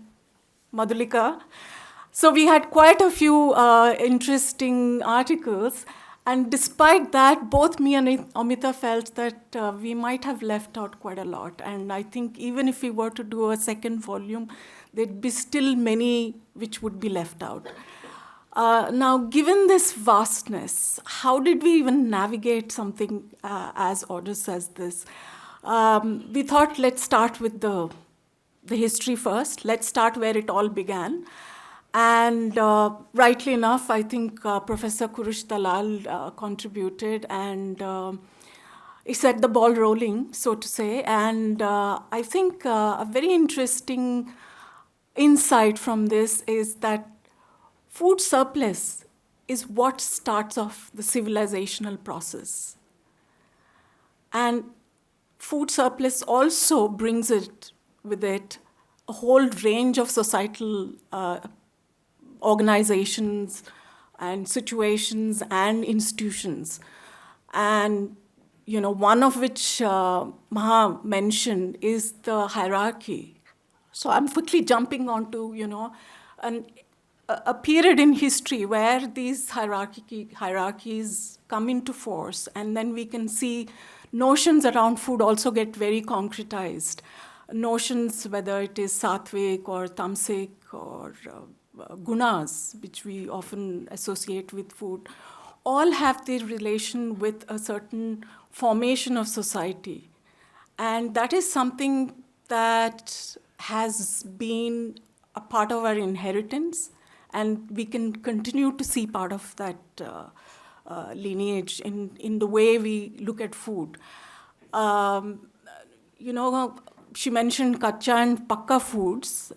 Madhulika. So we had quite a few interesting articles. And despite that, both me and Omita felt that we might have left out quite a lot. And I think even if we were to do a second volume, there'd be still many which would be left out. Now, given this vastness, how did we even navigate something as arduous as this? We thought, let's start with the history first. Let's start where it all began. And rightly enough, I think Professor Kurush Dalal contributed. And set the ball rolling, so to say. And I think a very interesting insight from this is that food surplus is what starts off the civilizational process. And food surplus also brings it with it a whole range of societal organizations and situations and institutions. And one of which Maha mentioned is the hierarchy. So I'm quickly jumping onto, a period in history where these hierarchies come into force, and then we can see notions around food also get very concretized. Notions, whether it is sattvic or tamasic or gunas, which we often associate with food, all have their relation with a certain formation of society. And that is something that has been a part of our inheritance, and we can continue to see part of that lineage in the way we look at food. She mentioned kacha and pakka foods.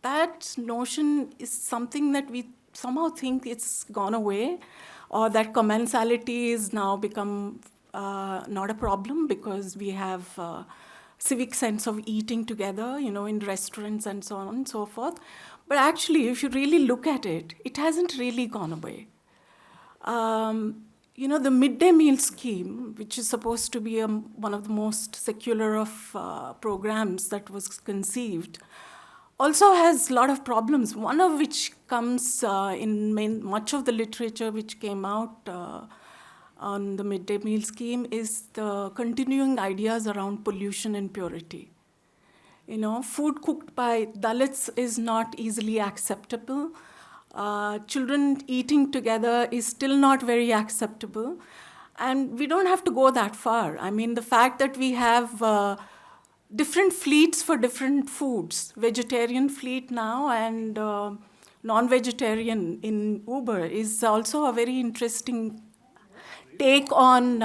That notion is something that we somehow think it's gone away, or that commensality is now become not a problem because we have civic sense of eating together, in restaurants and so on and so forth. But actually, if you really look at it, it hasn't really gone away. The midday meal scheme, which is supposed to be one of the most secular of programs that was conceived, also has a lot of problems, one of which comes in much of the literature which came out on the midday meal scheme is the continuing ideas around pollution and purity. Food cooked by Dalits is not easily acceptable. Children eating together is still not very acceptable. And we don't have to go that far. I mean, the fact that we have different fleets for different foods, vegetarian fleet now and non-vegetarian in Uber, is also a very interesting take on,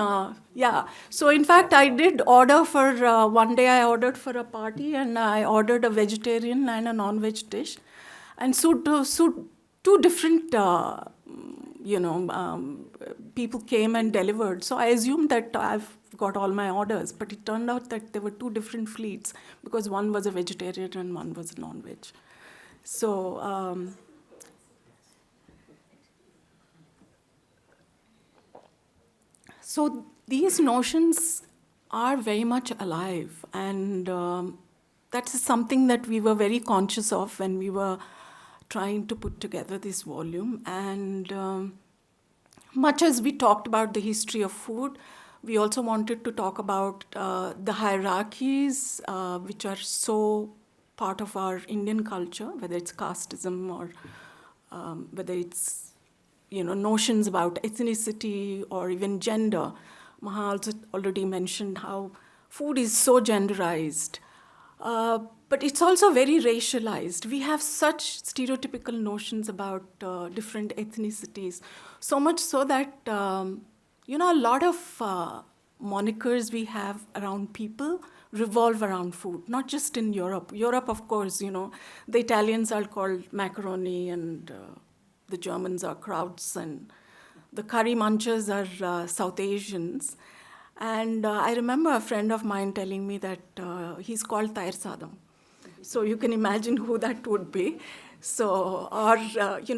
So in fact, I did order for, one day I ordered for a party and I ordered a vegetarian and a non-veg dish. And so two different, people came and delivered. So I assumed that I've got all my orders, but it turned out that there were two different fleets because one was a vegetarian and one was a non-veg. So, So these notions are very much alive, and that is something that we were very conscious of when we were trying to put together this volume. And much as we talked about the history of food, we also wanted to talk about the hierarchies which are so part of our Indian culture, whether it's casteism or whether it's notions about ethnicity or even gender. Maha also already mentioned how food is so genderized. But it's also very racialized. We have such stereotypical notions about different ethnicities, so much so that, a lot of monikers we have around people revolve around food, not just in Europe. Europe, of course, the Italians are called macaroni and the Germans are Krauts, and the curry munchers are South Asians. And I remember a friend of mine telling me that he's called Tair Sadam. So you can imagine who that would be. So, or,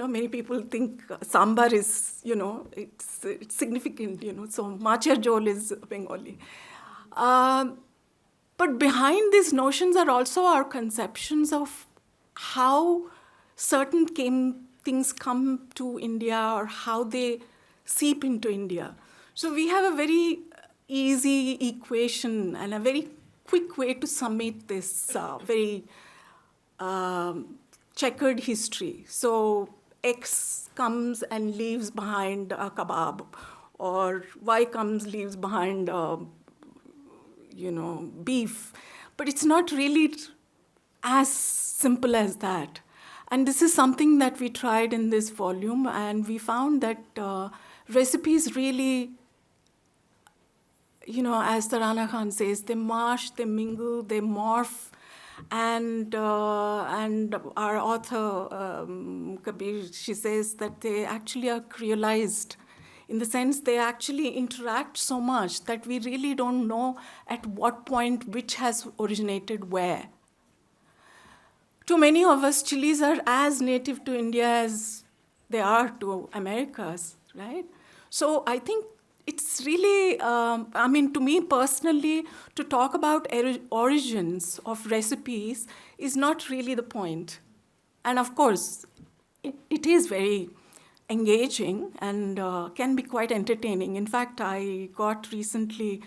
many people think sambar is, it's significant, so machar jol is Bengali. But behind these notions are also our conceptions of how certain things come to India or how they seep into India. So we have a very easy equation and a very quick way to summate this very checkered history. So X comes and leaves behind a kebab, or Y comes, leaves behind, beef. But it's not really as simple as that. And this is something that we tried in this volume, and we found that recipes really as the Rana Khan says, they marsh, they mingle, they morph. And our author, Kabir, she says that they actually are creolized, in the sense they actually interact so much that we really don't know at what point which has originated where. To many of us, chilies are as native to India as they are to Americas, right? So I think it's really, to me personally, to talk about origins of recipes is not really the point. And of course, it is very engaging and can be quite entertaining. In fact, I got recently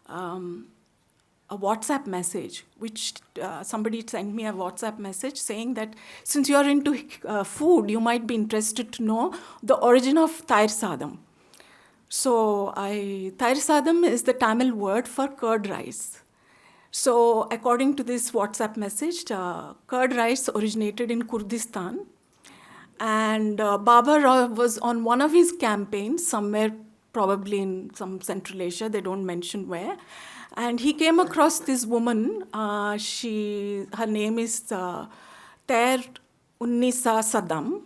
a WhatsApp message, which somebody sent me a WhatsApp message saying that since you're into food, you might be interested to know the origin of Tair Sadam. So Tair Sadam is the Tamil word for curd rice. So according to this WhatsApp message, curd rice originated in Kurdistan. And Babar was on one of his campaigns, somewhere probably in some Central Asia, they don't mention where. And he came across this woman, her name is Tair Unnisa Sadam.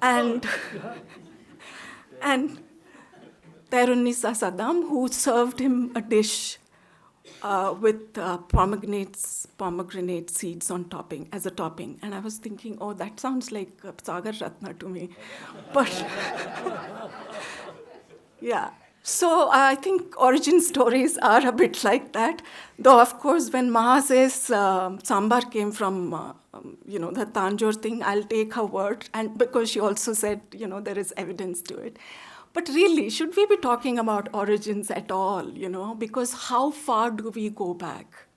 And Tair Unnisa Sadam, who served him a dish with pomegranate seeds on topping, as a topping. And I was thinking, oh, that sounds like Sagar Ratna to me. But yeah. So I think origin stories are a bit like that. Though, of course, when Maha says sambar came from, the Tanjore thing, I'll take her word. And because she also said, there is evidence to it. But really, should we be talking about origins at all, Because how far do we go back?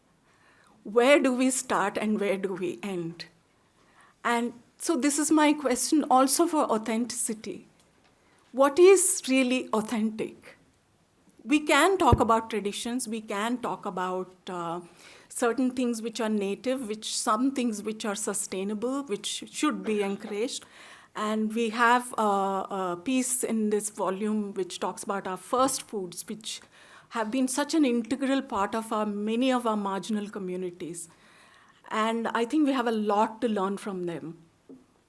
Where do we start and where do we end? And so this is my question also for authenticity. What is really authentic? We can talk about traditions, we can talk about certain things which are native, some things which are sustainable, which should be encouraged. And we have a piece in this volume which talks about our first foods, which have been such an integral part of many of our marginal communities. And I think we have a lot to learn from them.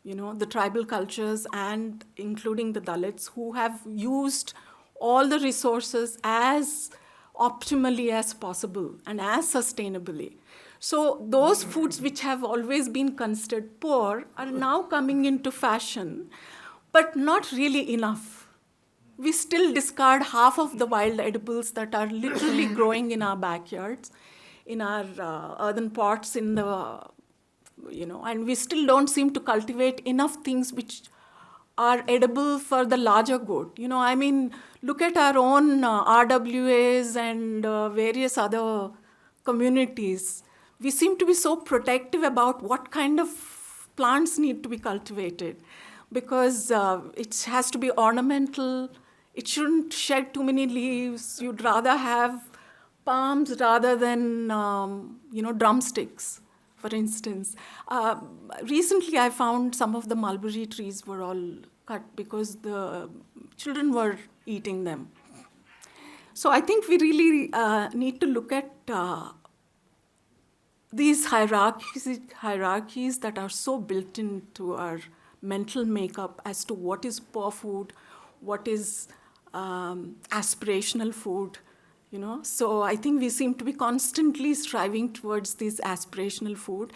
The tribal cultures and including the Dalits who have used all the resources as optimally as possible and as sustainably. So those foods which have always been considered poor are now coming into fashion, but not really enough. We still discard half of the wild edibles that are literally growing in our backyards, in our earthen pots, and we still don't seem to cultivate enough things which are edible for the larger good. Look at our own RWAs and various other communities. We seem to be so protective about what kind of plants need to be cultivated because it has to be ornamental. It shouldn't shed too many leaves. You'd rather have palms rather than, drumsticks, for instance. Recently, I found some of the mulberry trees were all cut because the children were eating them. So I think we really need to look at these hierarchies that are so built into our mental makeup as to what is poor food, what is aspirational food, So I think we seem to be constantly striving towards this aspirational food.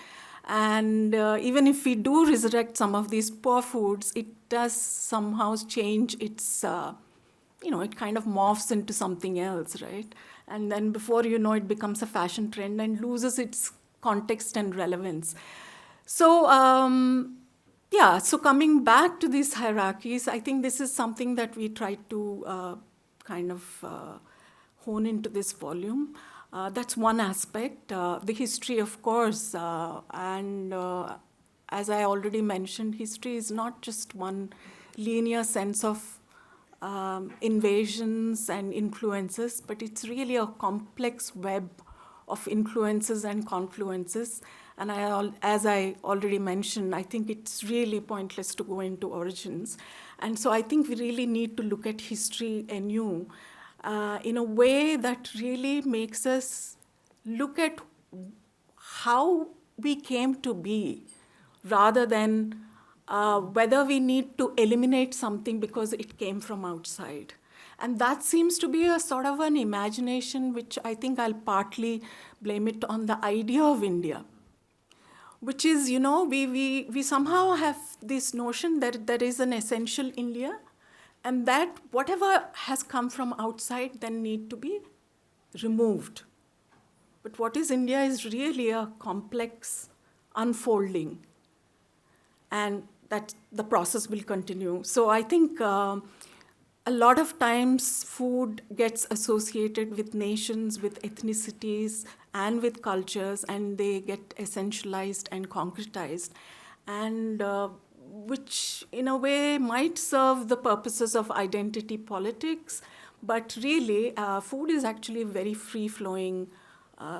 And even if we do resurrect some of these poor foods, it does somehow change its, it kind of morphs into something else, right? And then before you know, it becomes a fashion trend and loses its context and relevance. So, so coming back to these hierarchies, I think this is something that we try to hone into this volume. That's one aspect. The history, of course, and as I already mentioned, history is not just one linear sense of invasions and influences, but it's really a complex web of influences and confluences. And as I already mentioned, I think it's really pointless to go into origins. And so I think we really need to look at history anew in a way that really makes us look at how we came to be, rather than whether we need to eliminate something because it came from outside. And that seems to be a sort of an imagination which I think I'll partly blame it on the idea of India, which is, we somehow have this notion that there is an essential India, and that whatever has come from outside then need to be removed. But what is India is really a complex unfolding, and that the process will continue. So I think a lot of times food gets associated with nations, with ethnicities, and with cultures, and they get essentialized and concretized, and which in a way might serve the purposes of identity politics, but really food is actually a very free-flowing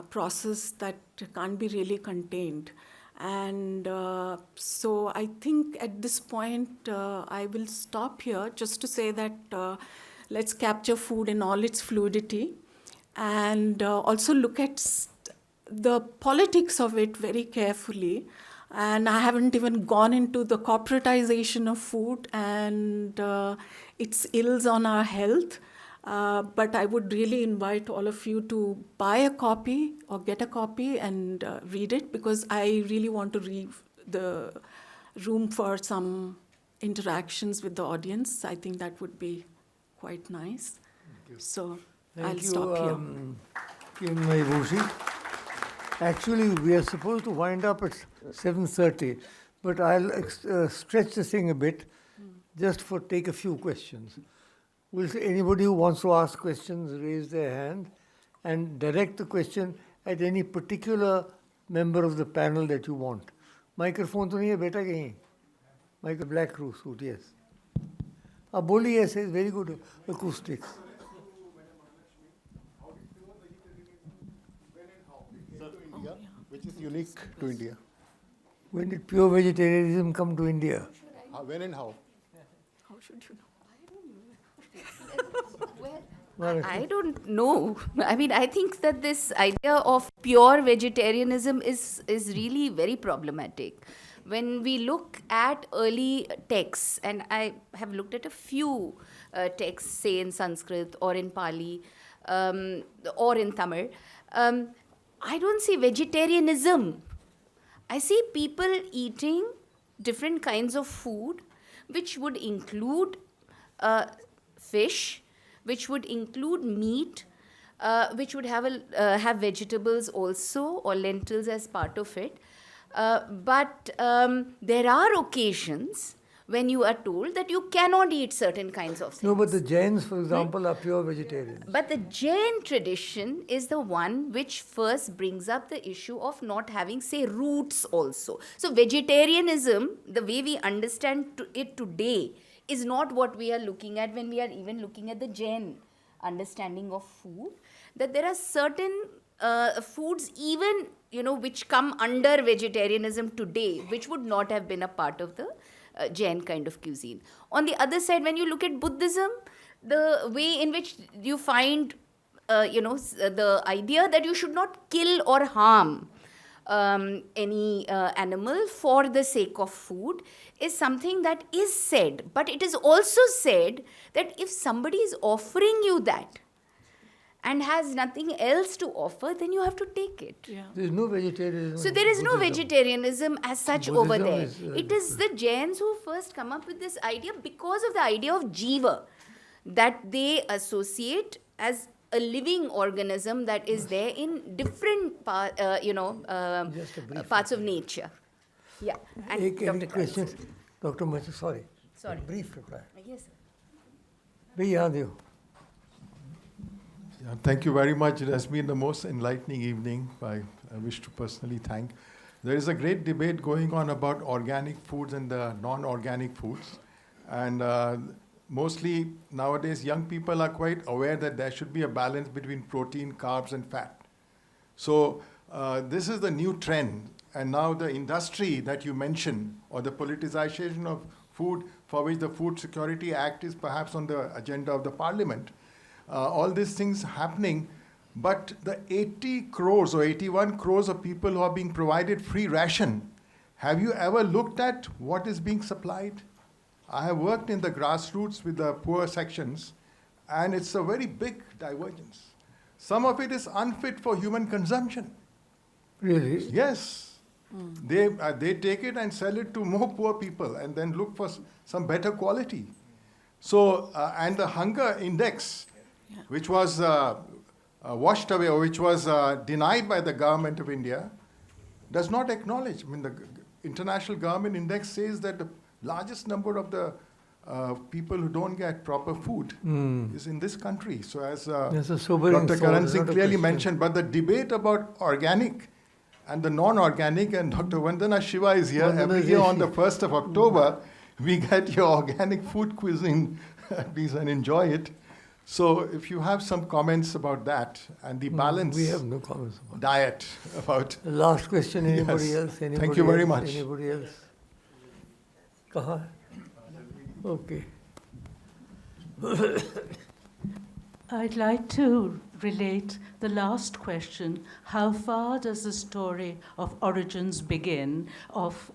process that can't be really contained. And so I think at this point I will stop here just to say that let's capture food in all its fluidity, and also look at the politics of it very carefully. And I haven't even gone into the corporatization of food and its ills on our health. But I would really invite all of you to buy a copy or get a copy and read it, because I really want to leave the room for some interactions with the audience. I think that would be quite nice. So I'll stop here. Kiranmayi, Bhushi. Actually, we are supposed to wind up at 7:30, but I'll stretch the thing a bit just for take a few questions. Will anybody who wants to ask questions raise their hand and direct the question at any particular member of the panel that you want. Microphone to nahi hai beta kahin? Micro black suit, yes. Boli yes, is very good acoustics. Which is unique to India. When did pure vegetarianism come to India? When and how? How should you know? I don't know. I mean, I think that this idea of pure vegetarianism is really very problematic. When we look at early texts, and I have looked at a few texts, say in Sanskrit or in Pali or in Tamil, I don't see vegetarianism. I see people eating different kinds of food, which would include fish, which would include meat, which would have vegetables also, or lentils as part of it. But there are occasions when you are told that you cannot eat certain kinds of things. No, but the Jains, for example, are pure vegetarians. But the Jain tradition is the one which first brings up the issue of not having, say, roots also. So vegetarianism, the way we understand it today, is not what we are looking at when we are even looking at the Jain understanding of food. That there are certain foods even, which come under vegetarianism today, which would not have been a part of the Jain kind of cuisine. On the other side, when you look at Buddhism, the way in which you find, the idea that you should not kill or harm any animal for the sake of food is something that is said. But it is also said that if somebody is offering you that and has nothing else to offer, then you have to take it. Yeah. There is no vegetarianism. So there is no vegetarianism as such over there. Buddhism It is the Jains who first come up with this idea because of the idea of jiva, that they associate as a living organism that is there in different parts of nature. Yeah. And Any Dr. questions? Dr. Macha, sorry. Sorry. Brief reply. Yes, sir. Bhai, yahan dekho. Thank you very much. It has been the most enlightening evening. I wish to personally thank. There is a great debate going on about organic foods and the non-organic foods. And mostly nowadays, young people are quite aware that there should be a balance between protein, carbs, and fat. So this is the new trend. And now the industry that you mentioned, or the politicization of food, for which the Food Security Act is perhaps on the agenda of the Parliament, all these things happening. But the 80 crores or 81 crores of people who are being provided free ration, have you ever looked at what is being supplied? I have worked in the grassroots with the poor sections, and it's a very big divergence. Some of it is unfit for human consumption. Really? Yes. They take it and sell it to more poor people and then look for some better quality. So, and the hunger index, which was washed away, or which was denied by the government of India, does not acknowledge. I mean, the International Government Index says that the largest number of the people who don't get proper food is in this country. So as Dr. Karan Singh clearly mentioned, but the debate about organic and the non-organic, and Dr. Vandana Shiva is here every year on the 1st of October, we get your organic food cuisine, please, and enjoy it. So if you have some comments about that and the balanced we have no comments about diet about... Last question, anybody Yes. else? Anybody Thank you very else? much. Anybody else? Kaha? Okay. I'd like to relate the last question. How far does the story of origins begin, of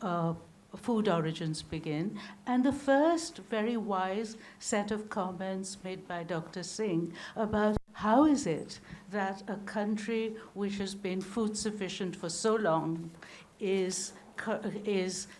food origins begin? And the first very wise set of comments made by Dr. Singh about how is it that a country which has been food sufficient for so long is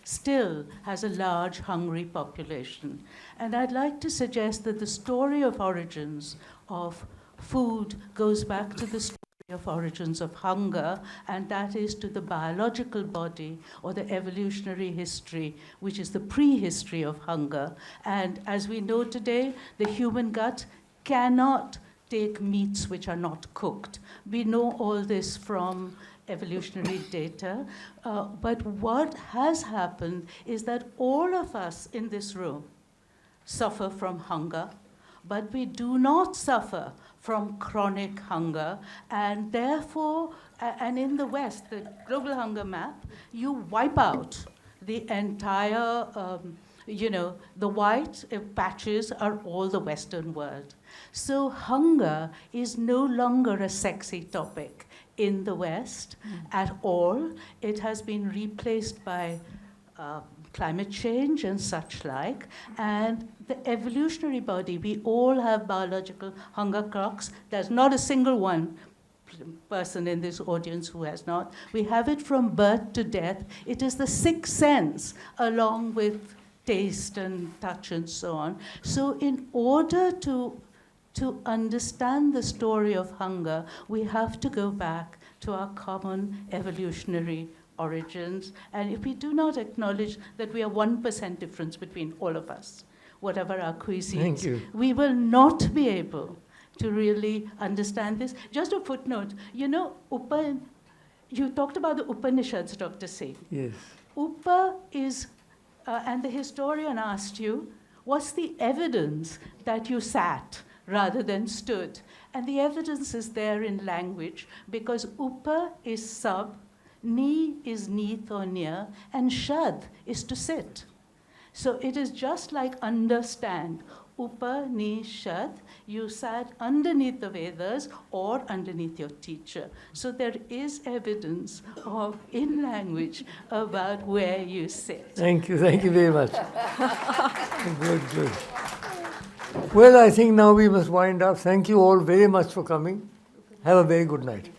still has a large hungry population. And I'd like to suggest that the story of origins of food goes back to the story of origins of hunger, and that is to the biological body or the evolutionary history, which is the prehistory of hunger. And as we know today, the human gut cannot take meats which are not cooked. We know all this from evolutionary data, but what has happened is that all of us in this room suffer from hunger, but we do not suffer from chronic hunger, and therefore, and in the West, the global hunger map, you wipe out the entire, the white patches are all the Western world. So hunger is no longer a sexy topic in the West at all. It has been replaced by climate change and such like, and the evolutionary body, we all have biological hunger clocks. There's not a single one person in this audience who has not. We have it from birth to death. It is the sixth sense, along with taste and touch and so on. So in order to understand the story of hunger, we have to go back to our common evolutionary origins. And if we do not acknowledge that we are 1% difference between all of us, whatever our cuisines, we will not be able to really understand this. Just a footnote, you talked about the Upanishads, Dr. Singh. Yes. Upa is, and the historian asked you, what's the evidence that you sat rather than stood? And the evidence is there in language, because upa is sub, ni is neath or near, and shad is to sit. So it is just like understand. Upa, ni, shad, you sat underneath the Vedas or underneath your teacher. So there is evidence in language about where you sit. Thank you very much. Good. Well, I think now we must wind up. Thank you all very much for coming. Have a very good night.